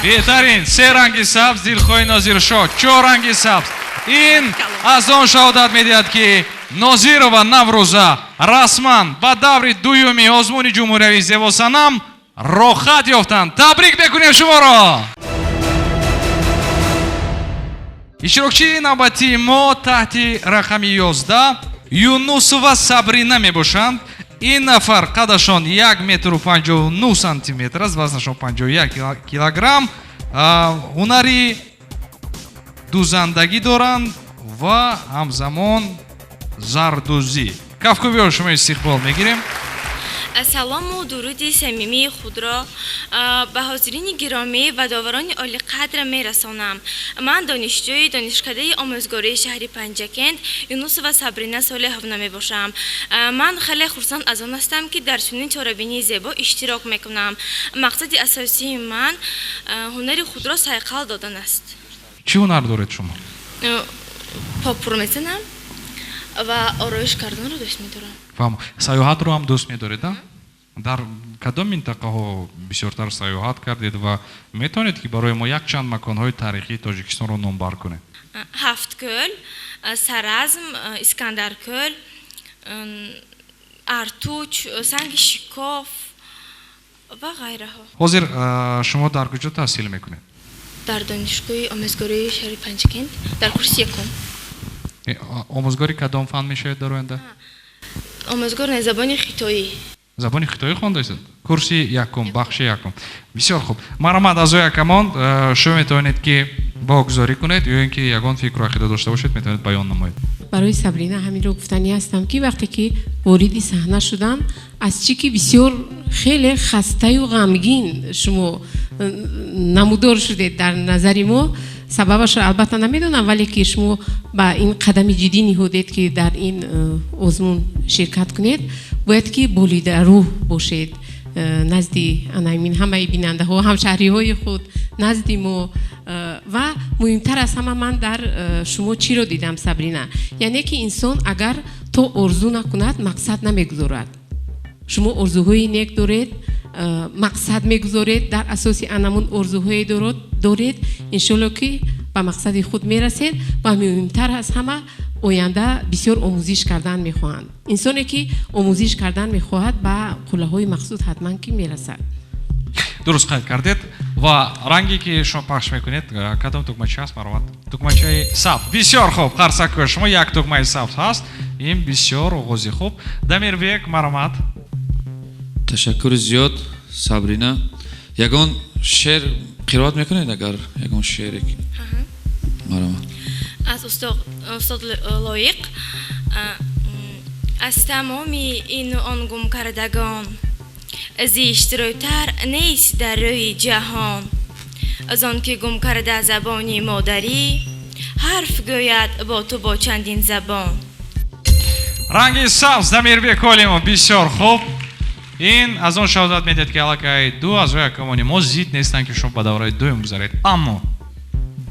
беҳтарин. се ранги сабз, Дилхоҳи Нозиршоҳ, 4 ранги сабз. ин аз он шаҳодат медиҳад ки Нозирова Наврӯза расман ба даври дуюми озмуни ҷумҳуриявии зебосанам роҳхат ёфтанд. табрик мекунем шуморо. иштирокчии навбатии мо таҳти рақами 11 Юнусова Сабрина мебошанд. ин нафар қадашон 1 метру 59 сантиметр аст, вазнашон 51 килограмм. ҳунари дузандагӣ доранд ва ҳамзамон зардӯзӣ. кафкубиё шумо истиқбол мегирем. салому дуруди самимии худро ба ҳозирини гиромӣ ва доварони олиқадр мерасонам. ман донишҷӯи донишкадаи омӯзгории шаҳри Панҷакент Юнусова Сабрина соли 7 мебошам. ман хеле хурсанд аз он ҳастам ки дар чунин чорабинии зебо иштирок мекунам. мақсади асосии ман ҳунари худро сайқал додан аст. чӣ ҳунар доред шумо? попур мезанам ва ороиш карданро дӯст медорам. саёҳатро ҳам дӯст медоред? дар кадом минтақаҳо бисёртар саёҳат кардед ва метавонед ки барои мо якчанд маконҳои таърихии Тоҷикистонро номбар кунед? ҳафткӯл, Саразм, Искандаркӯл, Артуч, Санги Шикоф ва ғайраҳо. ҳозир шумо дар куҷо таҳсил мекунед? дар донишгоҳи омӯзгории шаҳри Панҷакент дар курси якум. омӯзгори кадом фан мешавед дар оянда? омӯзгор забони хитоӣ. забони хитоӣ хондаистед? курси якум, бахши якум. бисёр хуб. марҳамат, аъзои ҳакамон, шумо метавонед ки богузорӣ кунед ё ин ки ягон фикру ақида дошта бошед метавонед баён намоед. барои Сабрина ҳаминро гуфтанӣ ҳастам ки вақте ки вориди саҳна шудам, аз чӣ ки бисёр хеле хастаю ғамгин шумо намудор шудед дар назари мо, сабабашро албатта намедонам, вале ки шумо ба ин қадами ҷиддӣ ниҳодед ки дар ин озмун ширкат кунед, бояд ки болидарӯҳ бошед назди анаймин ҳамаи бинандаҳо, ҳамшаҳриҳои худ, назди мо. ва муҳимтар аз ҳама ман дар шумо чиро дидам, Сабрина, яъне ки инсон агар то орзу накунад мақсад намегузорад. шумо орзуҳои нек доред, мақсад мегузоред, дар асоси анамун орзуҳое доред, иншоалло ки ба мақсади худ мерасед ва муҳимтар аз ҳама оянда бисёр омӯзиш кардан мехоҳанд. инсоне ки омӯзиш кардан мехоҳад ба қуллаҳои мақсуд ҳатман ки мерасад. дуруст қайд кардед. ва ранге ки шумо пахш мекунед кадом тугмача аст? марҳамат. тугмачаи сабз. бисёр хуб. қарсакӯ шумо як тугмаи сабз ҳаст. ин бисёр оғози хуб. Дамирбек, марҳамат. ташаккури зиёд Сабрина. ягон шеър قرائت میکنید اگر یکم شعری مرحبا از استاد لایق از تمام این آن گم کردگان زیشت رویتر نیست در روی جهان از آن که گم کرده زبانی مادری حرف گوید با تو با چندین زبان. ранги сабз Дамирбек Колимов бисёр хуб. ин аз он шаҳодат медиҳад ки аллакай ду аъзои ҳакамони мо зид нестанд ки шумо ба давраи дуюм гузаред, аммо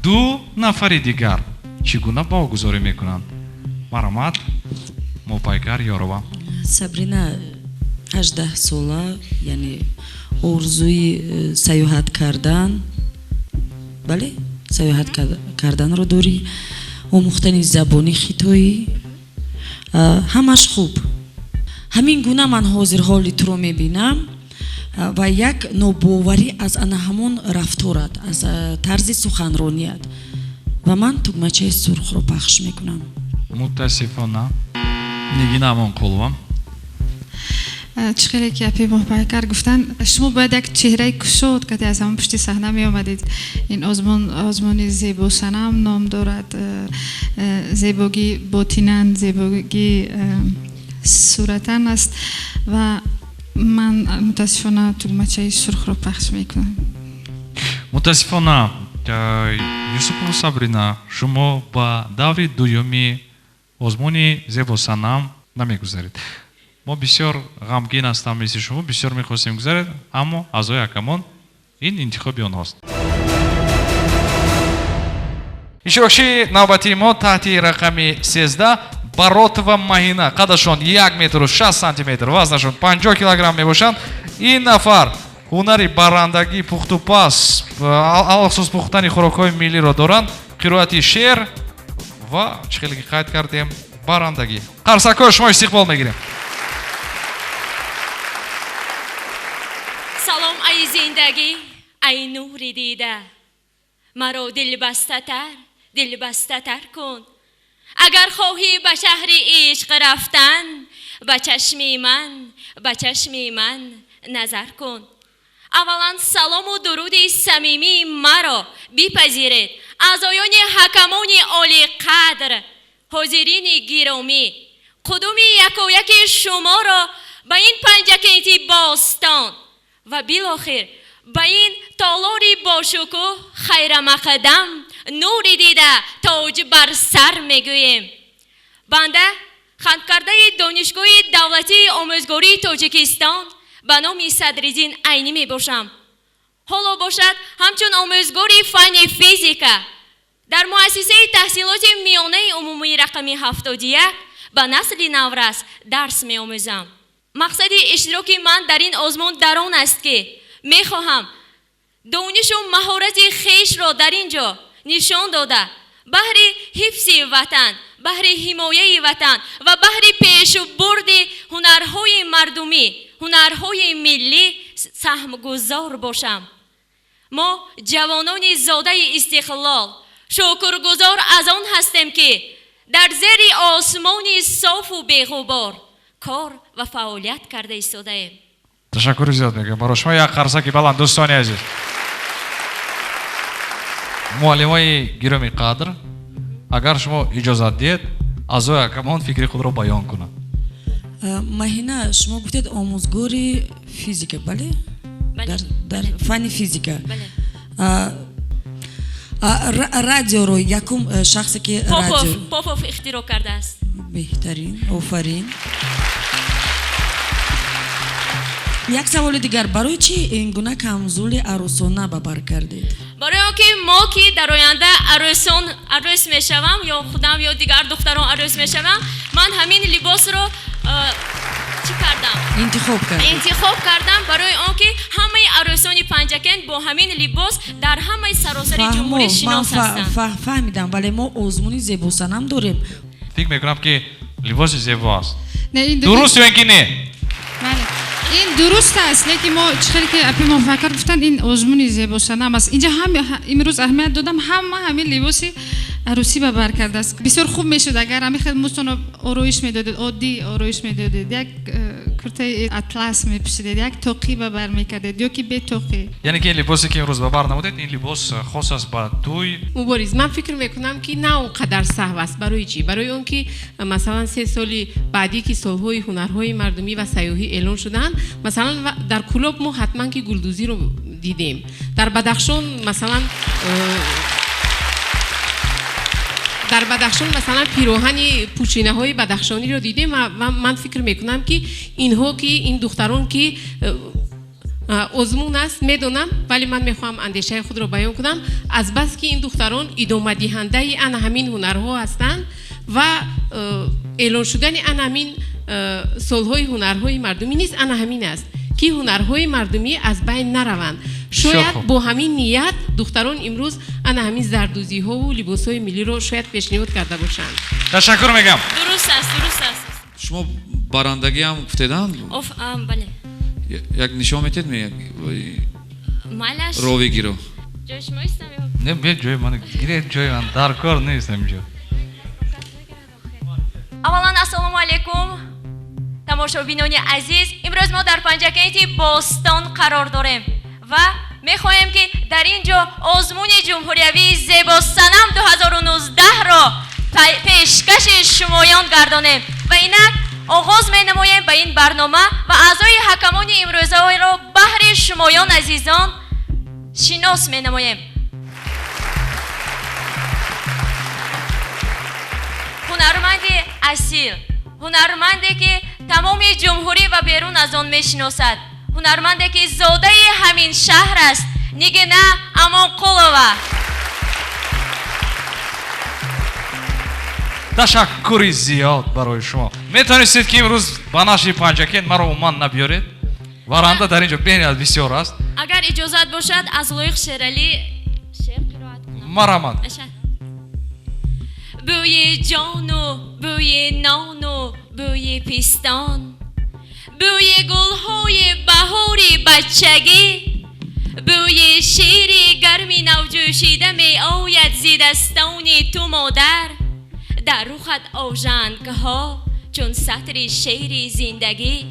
ду нафари дигар чӣ гуна бовгузорӣ мекунанд? марҳамат мопайкар ёрова. сабрина 18 сола, яъне орзуи саёҳат кардан, бале саёҳат карданро дорӣ, омӯхтани забони хитоӣ, ҳамаш хуб. ҳамин гуна ман ҳозир ҳоли туро мебинам ва як нобоварӣ аз ана ҳамон рафторат, аз тарзи суханроният ва ман тугмачаи сурхро пахш мекунам. мутаассифона нигина амонқулова. چخیلی که اپی محبایکر گفتن شما باید یک چهره کشود که از همون پشت صحنه می آمدید. این آزمانی زیبا سنم نام دارد، زیباگی باطینن، زیباگی صورتن است و من متاسفانه توگمچه سرخ رو پخش میکنم. متاسفانه یوسفова Сабрина, شما با دور دویمی آزمانی زیبا سنم نمیگذارید. ما بسیار غمگین هستم مثل شما، بسیار میخواستیم گذارید، اما اعضای حکمان این انتخابی آنهاست. اشتراکچی نوبتی ما تحت رقم 13 Баротова Магина, қадашон 1 метр و 60 сантиметр, вазнашон 50 килограмм мебошанд. ин нафар ҳунари баррандагӣ пухту пас, алахсус пухтани хӯрокҳои миллиро доранд, қироати шеър ва чӣ хеле ки қайд кардем баррандагӣ. қарсакҳои шумо истиқбол мегирем. سلام ای زندگی ای نور دیده مرا دل بسته تر کن اگر خواهی به شهر عشق رفتن به چشم من نظر کن اولا سلام و درود صمیمی مرا بپذیرید اعضایان حکمان عالی قدر حاضرین گرامی قدوم یکایک شما را به این پنجکینتی باستان و بالاخره به این تالاری باشکوه خیر مقدم نوری دیده تاج بر سر میگویم. بنده خدمتکارده دانشگاه دولتی آموزگاری تاجیکستان به نام صدرالدین عینی می باشم. حالا باشد همچون آموزگاری فن فیزیکا در مؤسسه تحصیلات میانه عمومی رقم 71 به نسل نورس درس می آموزم. مقصد اشتراک من در این آزمون در آن است که می خواهم دانش و مهارت خویش را در اینجا نشان داده بهر حفظ وطن، بهر حمایت وطن و بهر پیشبرد هنرهای مردمی، هنرهای ملی سهمگذار باشم. ما جوانان زاده استقلال شکرگزار از آن هستیم که در زیر آسمان صاف و بی‌غبار کار و فعالیت کرده ایستاده ایم. تشکر زیاد میگم برای شما. یک قرصکی بلند دوستان عزیز. معلمای گرامی قدر، اگر شما اجازه دید اعضای حکمان فکر خود را بیان کنند. ماهینه شما گفتید آموزگاری فیزیک، بله؟ در فن فیزیک. رادیو رو یکم شخصی که رادیو پاپوف اختراع کرده است. بهترین، آفرین. یک سوال دیگر، برای چی این گونه کمزولی عروسانه ببر کردید؟ برای آنکه ما که در آینده عروس میشوم یا خودم یا دیگر دختران عروس میشوم، من همین لباس رو چی کردم؟ انتخاب کردم برای آنکه همه عروسان پنجکن با همین لباس در همه سراسر جمهوری شناس هستند. فهمیدم، ولی ما آزمون زیبا سنم داریم. فکر میکنم که لباس زیبا است. درست یا اینکه نه؟ این درست است، لیکن ما چخیلی که اپی مفکر گفتن این آزمون زیبا سنم است. اینجا هم امروز اهمیت دادم همین لباسی عروسی به بر کرده است. بسیار خوب میشد اگر همین خیلی مستون آرایش میدادید، عادی آرایش میدادید، یک کرته اطلس میپوشیدید، یک توقی به بر میکردید یا که بی توقی. یعنی که این لباسی که امروز به بر نمودید این لباس خاص است با توی مبارز. من فکر میکنم که نه اونقدر صعب است. برای چی؟ برای اون که مثلا 3 سالی بعدی که سالهای هنرهای مردمی و سیاحی اعلان شدن، مثلا در کلوب ما حتما که گلدوزی رو دیدیم. در بدخشان مثلا پیراهن پوشینه های بدخشانی رو دیدیم و من فکر میکنم که اینها که این دختران که آزمون است میدونم، ولی من میخوام اندیشه خود رو بیان کنم. از بس که این دختران ادامه دهنده ان همین هنرها هستند و اعلان شدن ان همین سالهای هنرهای مردمی نیست، ان همین است که هنرهای مردمی از بین نروند. شاید با همین نیت دختران امروز ان همین زردوزی ها و لباس های ملی رو شاید پیشنهاد کرده باشند. تشکر میگم. درست است. شما برندگی هم گفتیدن؟ بله. یک نشان میتید مالش روی گیرو جایش مایستم نه به جای من گیره جای من در کار نیستم اینجا. اولا السلام علیکم تماشابینان عزیز. امروز ما در پنجکیت باستان قرار داریم و میخواهیم که در اینجا آزمون جمهوریوی زیبا صنم 2019 را پیشکش شمایان گردانیم و اینک آغاز می نماییم به این برنامه و اعضای حکمان امروزه را بهر شمایان عزیزان شناس می نماییم. هنرمند اصیل، هنرمندی که تمام جمهوری و بیرون از آن می شناسد، هنرمندی که زاده همین شهر است، نگینه امانقلووا. تشکری زیاد برای شما. میتونستید که امروز با نشر پنجکین مرا اومان نبیارید؟ وارنده در اینجا بین بسیار است. اگر اجازت باشد از لایق شیرالی شعر قرائت کنم. مرحمت. بوی جان و بوی نان و بوی پیستان، بوی گلهای بهاری بچگی، بوی شیر گرمی نوجوشیده می آید زی دستان تو مادر، در روخت آژنگه ها چون سطر شیر زندگی.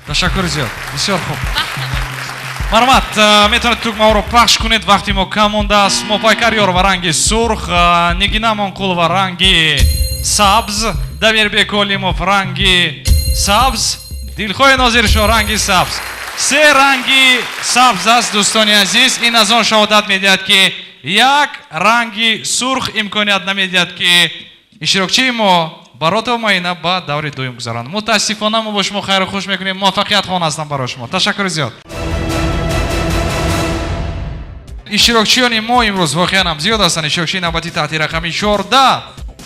تشکر زیاد. بسیار خوب. مرحمت. میتونید توکما رو پخش کنید وقتی ما کم مونده است. ما پایکاریار و رنگ سرخ، نگینه امانقلووا و رنگ سبز، دبیر بیکولیموف رنگ سبز، دلخواه ناظرشاه رنگ سبز. 3 رنگی سبز است دوستان عزیز. این از آن شهادت میدهد که یک رنگی سرخ امکانیت نمیدهد که اشتراکچی ما برات و ماینه با دور دویم گذارند. متاسفانه ما با شما خیر و خوش میکنیم. موفقیت خوان هستم برای شما. تشکر زیاد. اشتراکچیان ما امروز واقعا هم زیاد هستند. اشتراکچی نوبتی تحت رقم 14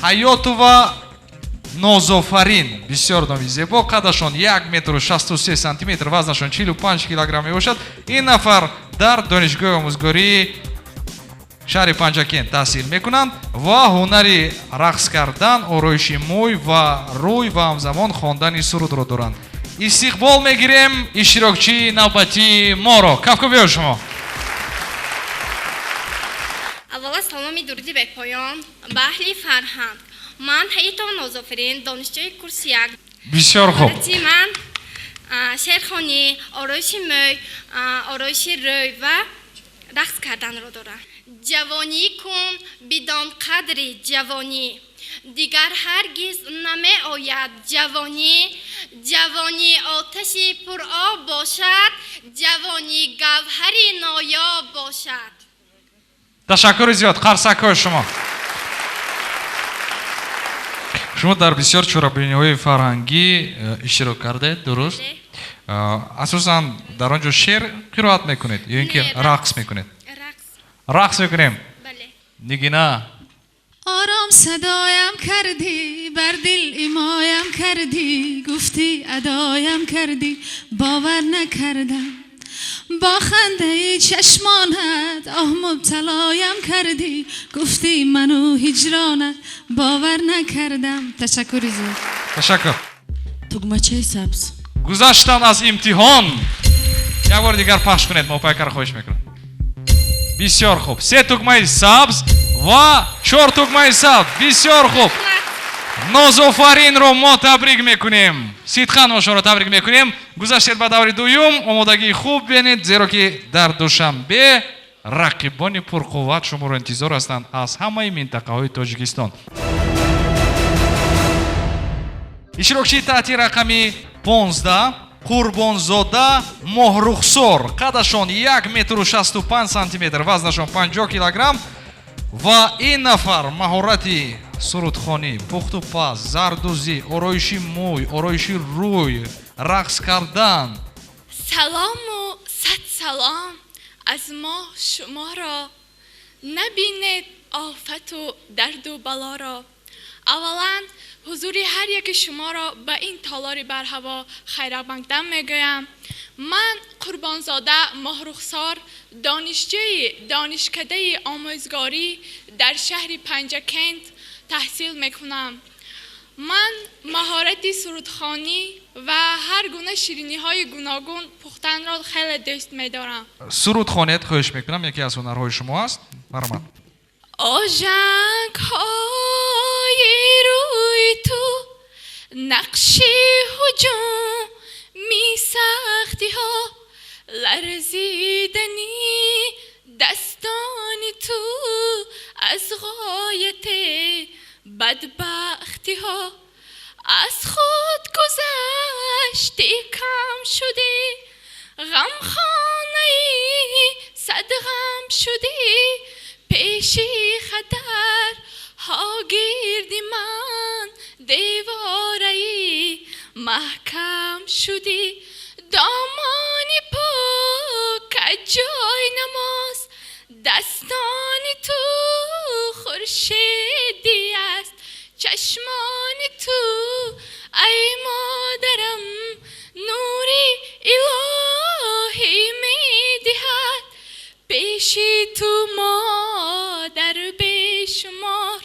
حیات و نازآفرین، بسیار نامی زیبا، قدشان 1 متر و 63 سانتی متر، وزنشان 45 کیلوگرم می باشد. این نفر در دانشگاه آموزگاری شهر پنجکین تحصیل میکنند و هنری رقص کردن، آرایش موی و روی و همزمان خواندن سرود را دارند. استقبال میگیریم اشتراکچی نوبتی ما را. کفکو بیار شما. اولا سلامی درودی به پایان به اهل فرهنگ. من حیات نازآفرین دانشجوی کورس 1. بسیار خوب. من شعرخوانی، آرایش موی، آرایش روی و رقص کردن را دارم. جوانی کن بدان قدر جوانی، دیگر هرگز نمی آید جوانی. جوانی آتشی پر آب باشد، جوانی گوهری نایاب باشد. تشکر زیاد. قرصک شما. شما در بسیار چرابینی‌های فرهنگی اشتراک کردید، درست؟ اساساً در آنجا شعر قرائت میکنید یا اینکه رقص میکنید؟ رقص میکنیم. نگینه. آرام صدایم کردی، بر دل ایمایم کردی، گفتی ادایم کردی، باور نکردم. با خنده چشمانت آه مبتلایم کردی، گفتی منو هجرانت، باور نکردم. تشکر زیاد. تشکر. تگمچه سبز. گذشتن از امتحان. یک بار دیگر پخش کنید، ما پیکر خواهش میکنم. بسیار خوب. 3 تگمه سبز و 4 تکمه سبز. بسیار خوب. نازآفرین رو ما تبریک میکنیم. سیدخان ما شما رو تبریک میکنیم. گذشتید به دور دوم. آمادگی خوب بینید زیرا که در دوشنبه رقیبان پرقوت شما رو انتظار هستند از همه منطقه های تاجیکستان. اشتراکچی تحت رقمی 15 قربانزاده ماهرخسار. قدشان 1 متر و 65 سانتیمتر، وزنشان 50 کیلوگرم و این نفر مهارتی سرودخوانی، پخت و پز، زردوزی، آرایشی موی، آرایشی روی، رقص کردن. سلام و صد سلام از ما شما را. نبینید آفت و درد و بلا را. اولا حضوری هر یک شما را به این تالاری بر هوا خیر مقدم میگویم. من قربانزاده ماهرخسار، دانشجوی دانشکده آموزگاری در شهر پنجکند تحصیل میکنم. من مهارت سرودخوانی و هر گونه شیرینی های گوناگون پختن را خیلی دوست می‌دارم. سرودخوانیت خواهش میکنم، یکی از هنرهای شما است. برامد. آژنگ های روی تو، نقشی هجوم می سختی ها، لرزیدنی دستانی تو از غایت بدبختی ها. از خود گذشتی کم شدی، غمخانه‌ای صد غم شدی، پیشی خطر ها گیردی من، دیواره‌ای محکم شدی. دامانی پاک جای نماز، دستانی تو خورشیدی است، چشمانی تو ای مادرم نوری الهی میدهد. پیشی تو مادر بیشمار،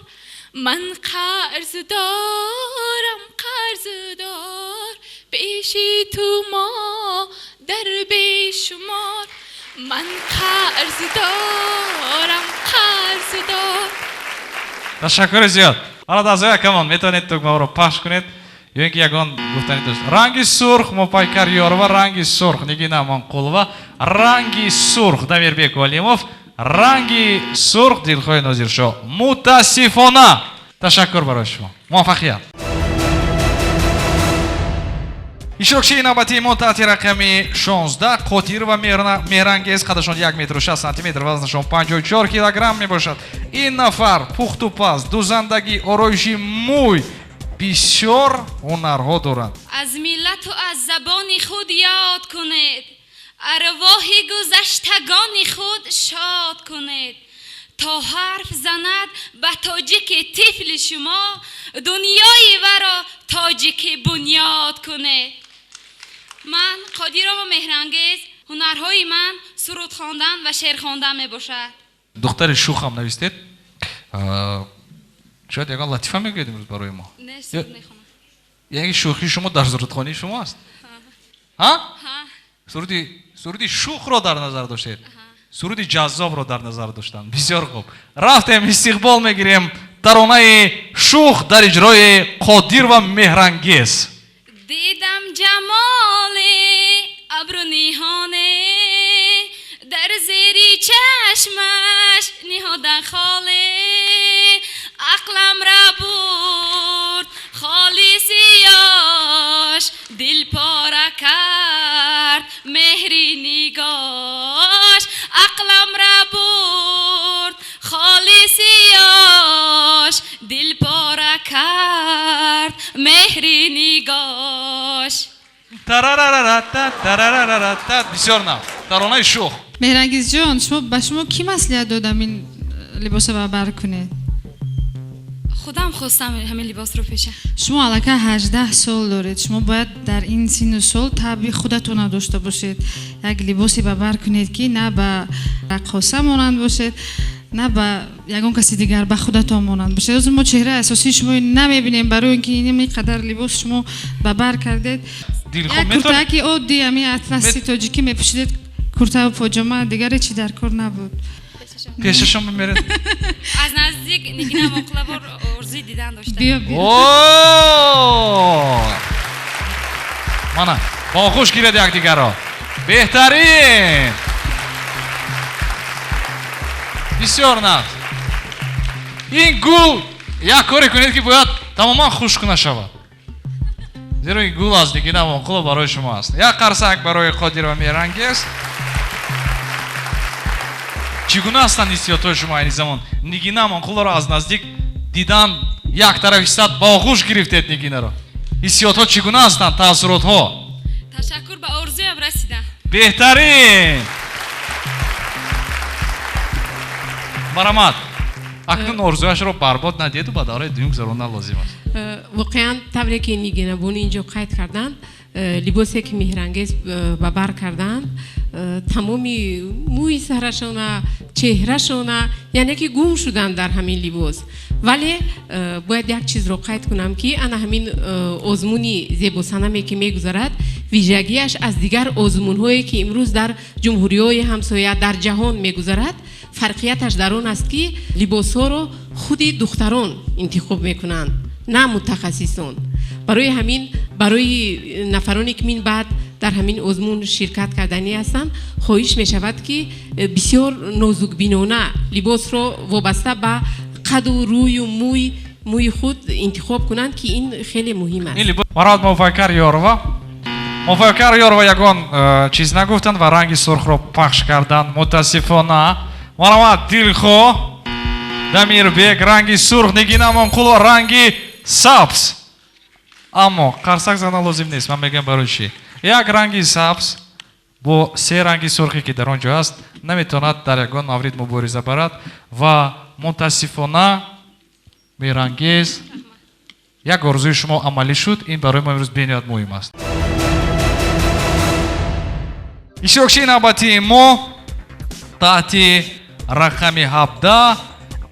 من قرض دارم قرض دار. پیشی تو مادر بیشمار، من قرض دارم قرض دار. تشکر زیاد. حالا دازویا کمان میتونید تکمه رو پخش کنید یا اینکه یگان گفتنی داشت. رنگی سرخ موپایکار یاروا، رنگی سرخ نگینا منقولова، رنگی سرخ Дамирбек Валимов، رنگی سرخ دلخواه نازیرشاه. متاسفانه. تشکر برای شما. موفقیت. اشتراکچی نوبتی ما تحت رقمی 16 قطیر و مهرانگیز. قدشان 1 متر و 60 سانتیمتر، وزنشان 54 کیلوگرم می باشد. این نفر پخت و پز، دوزندگی، آرایشی موی، بسیار هنرها دارند. از ملت و از زبان خود یاد کنید، ارواح گذشتگان خود شاد کنید. تا حرف زند به تاجیک طفل شما، دنیای ورا تاجیک بنیاد کنید. من قادیرم و مهرانگیز، هنرهای من سرود خواندن و شعر خواندن می باشد. دختر شوخ هم نوشتید. شاید یکان لطیفه میگوید امروز برای ما. نه سرود نخونم. یکی شوخی شما در سرودخوانی شما است. ها؟ سرودی شوخ رو در نظر داشتید. سرودی جذاب رو در نظر داشتن. بسیار خوب. رفتیم استقبال میگیریم ترانه شوخ در اجرای قادیر و مهرانگیز. دیدم جمال ابرو نیهانه، در زیری چشمش نهادن خاله. عقلم را برد خالصیاش، دل پاره کرد مهری نگاش. عقلم را برد خالصیاش، دل پاره کرد مهری نگاش. بسیار نه. ترانه شوخ. مهرانگیز جان، به شما کی مصلحت دادم این لباس رو بر کنید؟ خودم خواستم همین لباس رو پیشه. شما علاکه 18 سال دارید. شما باید در این سن و سال طبع خودتون رو داشته باشید. یک لباسی بر کنید که نه به رقاصه مانند باشید، نه به یگان کسی دیگر، به خودتون مانند باشید. از ما چهره اساسی شما نمیبینیم، برای اینکه این قدر لباس شما بر کردید. یک کرته که عادی همین اطلسی تاجیکی میپوشیدید، کرته و پاجامه دیگری چی در کار نبود. پیششون بمیرید از نزدیک نگین موقلا بار ارزی دیدن داشتم. بیا بیا اوه مانا با خوش گیرد یک دیگر را بهترین بسیار نفت این گل یک کاری کنید که باید تماما خشک نشود زیرا این گل از نگین موقلا برای شما است یک قرصک برای قادر و میرنگیز چگونه هستند حسیات شما این زمان نگین موقلا را از نزدیک دیدن یک طرف صد با آغوش گرفتید نگینه را حسیات ها چگونه هستند تاثیرات ها تشکر به ارزی هم رسیدم بهترین مرامت اکنون ارزویش رو برباد ندید و بداره دویم گذارونه لازم است واقعا طوری که نگینه بون اینجا قید کردن لباسی که مهرنگیز ببر کردن تمامی موی سرشون چهرهشون یعنی که گم شدن در همین لباس ولی باید یک چیز رو قید کنم که انا همین آزمونی زیباسنمی که میگذارد ویژگیش از دیگر آزمون هایی که امروز در جمهوری های همسایه در جهان میگذارد فرقیتش در اون است که لباس ها رو خودی دختران انتخاب میکنن نه متخصصان برای همین برای نفرانی که من بعد در همین آزمون شرکت کردنی هستند خواهش می شود که بسیار نازک بینانه لباس رو وابسته به قد و روی و موی خود انتخاب کنند که این خیلی مهم است. این لباس مراد موفقر یاروا یگان چیز نگفتند و رنگ سرخ رو پخش کردند متاسفانه مراد دلخو دمیر بیگ رنگی سرخ نگین موقلا رنگی سبز اما قرصک زدن لازم نیست من میگم برای چی یک رنگی سبز با سه رنگی سرخی که در آنجا است نمیتواند در یگان مورد مبارزه برد و متاسفانه میرنگیز یک آرزوی شما عملی شد این برای ما امروز بینیاد مهم است اشتراکچی نوبتی ما تحت رقم 17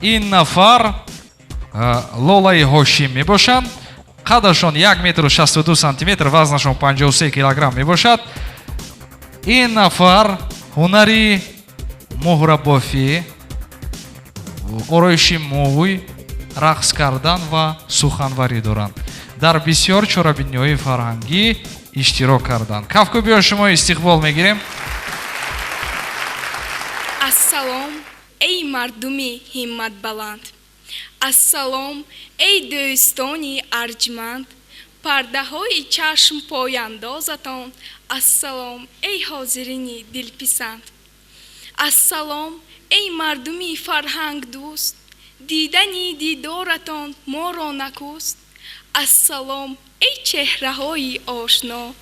این نفر لولای هاشیم می باشند قدشان 1 متر و 62 سانتیمتر وزنشان 53 کیلوگرم می باشد این نفر هنری مهربافی آرایشی موی رقص کردن و سخنوری دارند در بسیار چارابینی‌های فرهنگی اشتراک کردند کفکو بیا شما استقبال میگیریم السلام ای مردمی همت بلند السلام ای دوستانی ارجمند پرده های چشم پایاندازتان السلام ای حاضرینی دلپسند السلام ای مردمی فرهنگ دوست دیدنی دیدارتان ما را نکوست السلام ای چهره های آشنا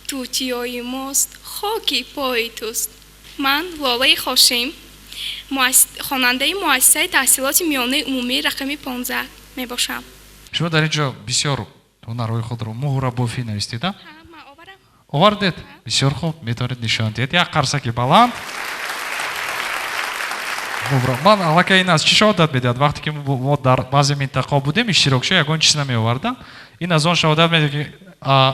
توتی های ماست خاکی پای توست من لالای خاشم خواننده مؤسسه تحصیلات میانه عمومی رقم 15 می باشم شما در اینجا بسیار هنرهای خود رو مهربافی نوشتید آوردید بسیار خوب میتونید نشان دهید یک قرصک بلند من علاقه این از چی شهادت میدهد وقتی که ما در بعضی منطقه بودیم اشتراکچی یگان چیز نمی آوردن این از آن شهادت میده که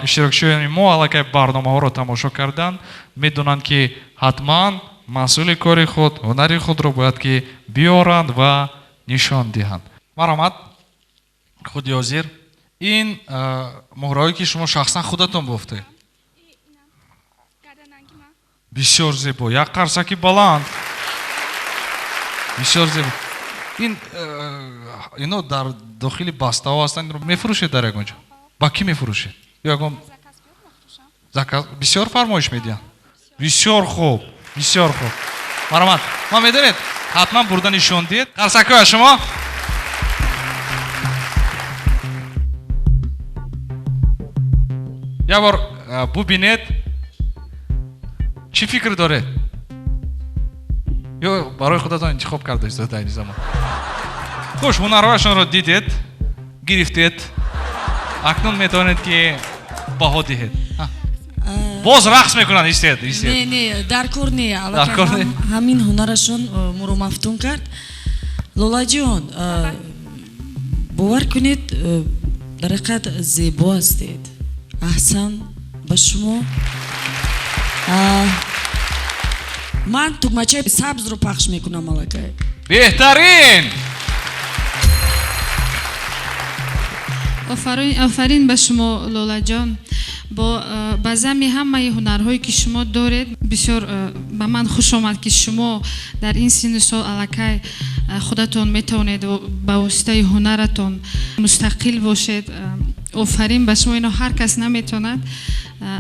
اشتراکچی ما علاقه برنامه ها رو تماشا کردن میدونن که حتما مسئول کاری خود هنری خود رو باید که بیارند و نشان دهند مرحمت خود یازیر این مهرهایی که شما شخصا خودتون بافته بسیار زیبا یک قرصکی بلند بسیار زیبا این اینا در داخل بسته ها هستند میفروشید در یگانجا با کی میفروشید یگان بسیار فرمایش میدین بسیار خوب بسیار خوب مرحمت ما میدونید حتما بردن نشون دید قرصک های شما یک بار ببینید چی فکر داره یا برای خودتان انتخاب کرده است در این زمان خوش هنرهایشان رو دیدید گرفتید اکنون میتونید که بها دهید باز رقص میکنن ایستید نه در کار نه همین هنرشون مرو مفتون کرد لولا جان باور کنید در حقیقت زیبا هستید احسن به شما من تومچه سبز رو پخش میکنم ملکه بهترین. آفرین به شما لولا جان. با زمی همه هنرهایی که شما دارید بسیار به من خوش آمد که شما در این سن سال الکی خودتون میتونید با واسطه هنرتون مستقل باشید. آفرین به شما. اینو هر کس نمیتوند.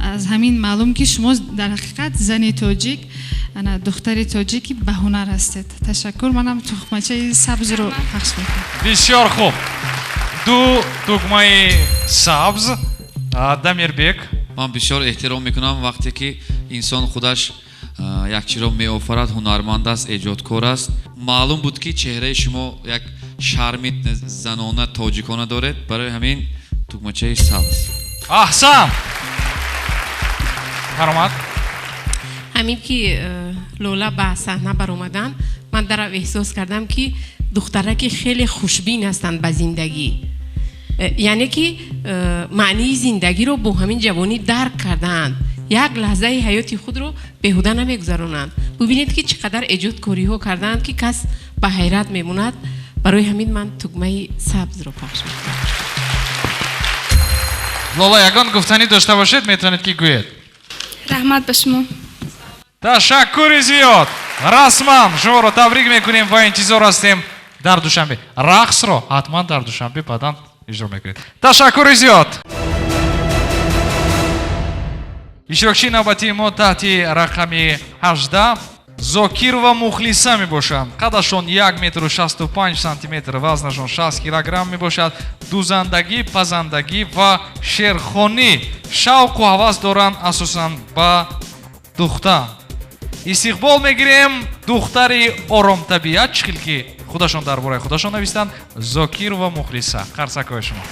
از همین معلوم که شما در حقیقت زن تاجیک، دختر تاجیکی به هنر هستید. تشکر. منم تخمچه سبز رو پخش میکنم. بسیار خوب. دو تخمه سبز. Дамирбек. من بسیار احترام میکنم وقتی که انسان خودش یک چیز را میآفرد، هنرمند است، ایجادکار است. معلوم بود که چهره شما یک شرمیت زنانه تاجیکانه دارد، برای همین تخمچه سبز. احسن. حرمت. همین که لولا به صحنه بر اومدن من در احساس کردم که دخترک خیلی خوشبین هستند به زندگی. یعنی که معنی زندگی رو با همین جوانی درک کردند. یک لحظه حیاتی خود رو بیهوده نمیگذرونند. ببینید که چقدر ایجادکاری ها کردند که کس به حیرت میموند. برای همین من تخمه سبز رو پخش میکنم. لولا یگان گفتنی داشته باشید میتونید که گوید. رحمت به شما. تشکر زیاد. رسما شما رو تبریک میکنیم و انتظار هستیم در دوشنبه. رقص رو حتما در دوشنبه بعداً اجرا میکنید. تشکر زیاد. اشتراکچی نوبتی ما تحت رقم 18 زاکیر و مخلصه می باشند. قدشون 1 متر و 65 سانتی متر، وزنشون 60 کیلوگرم می باشد. دوزندگی، پزندگی و شیرخوانی شوق و هوس دارند، اساساً با دختر. استقبال میگیریم دختری آرام طبیعت چخیل که خودشون درباره خودشون نوشتند. زاکیر و مخلصه. قرصکای شما.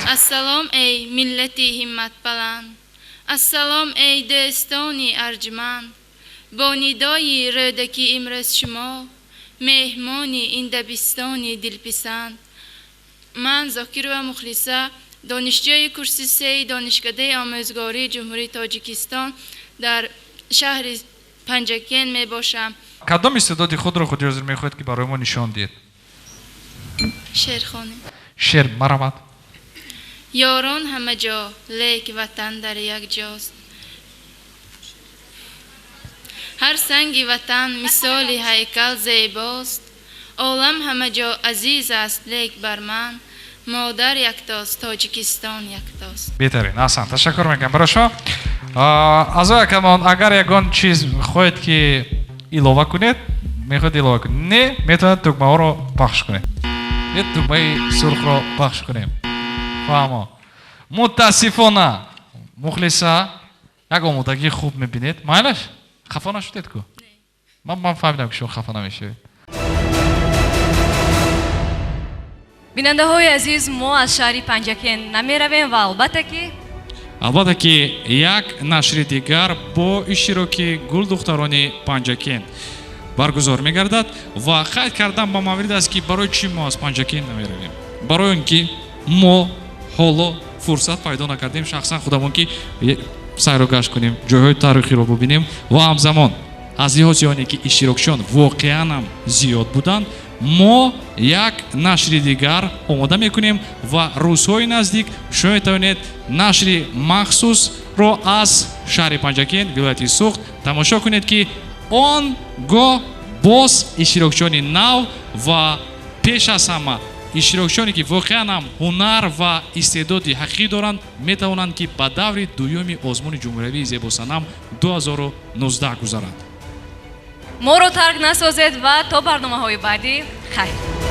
السلام ای ملتی همت بلند، السلام ای دوستانی ارجمند. با ندای رودکی امروز شما مهمانی این دبستانی دلپسند. من زاکیر و مخلصه دانشجوی کورس 3 دانشکده آموزگاری جمهوری تاجیکستان در شهر پنجکین می باشم. کدام استعدادی خود را خود حاضر میخواهید که برای ما نشان دهید؟ شعرخوانی. شعر. مرحبا. یاران همه جا لیک وطن در یک جاست. هر سنگ وطن مثال هیکل زیباست. عالم همه جا عزیز است لیک بر من مادر یکتاست، تاجیکستان یکتاست. بهترین. احسن. تشکر میکنم برای شما. از کمان اگر یگان چیز خواهید که ایلوه کنید میخواید ایلوه کنید، نه میتونید تخمه ها رو پخش کنید. یه تخمه سرخ رو پخش کنیم. فهمه. متاسفانه مخلصه یک آمودگی خوب میبینید. مایلش خفا نشدید که؟ من فهمیدم که شما خفا نمیشید. بیننده های عزیز، ما از شهر پنجکین نمی رویم و البته که یک نشر دیگر با اشتراک گل دخترانی پنجکین برگزار میگردد و خواهد کردن با مورد است که برای چی ما از پنجکین نمی رویم. برای اینکه ما حالا فرصت پیدا نکردیم شخصا خودمون که سیر و گشت کنیم، جاهای تاریخی رو ببینیم و همزمان از لحاظ آنی که اشتراکشون واقعا هم زیاد بودند ما یک نشر دیگر آماده میکنیم و روزهای نزدیک شما میتوانید نشر مخصوص رو از شهر پنجکین ولایت سوخت تماشا کنید که آن گاه باز اشتراکشون نو و پیش از همه اشتراکشونی که واقعا هم هنر و استعدادی حقیقی دارند میتوانند که به دور دوم آزمون جمهوری زیبا صنم 2019 گذارند. ما رو ترک نسازید و تا برنامه های بعدی خیر.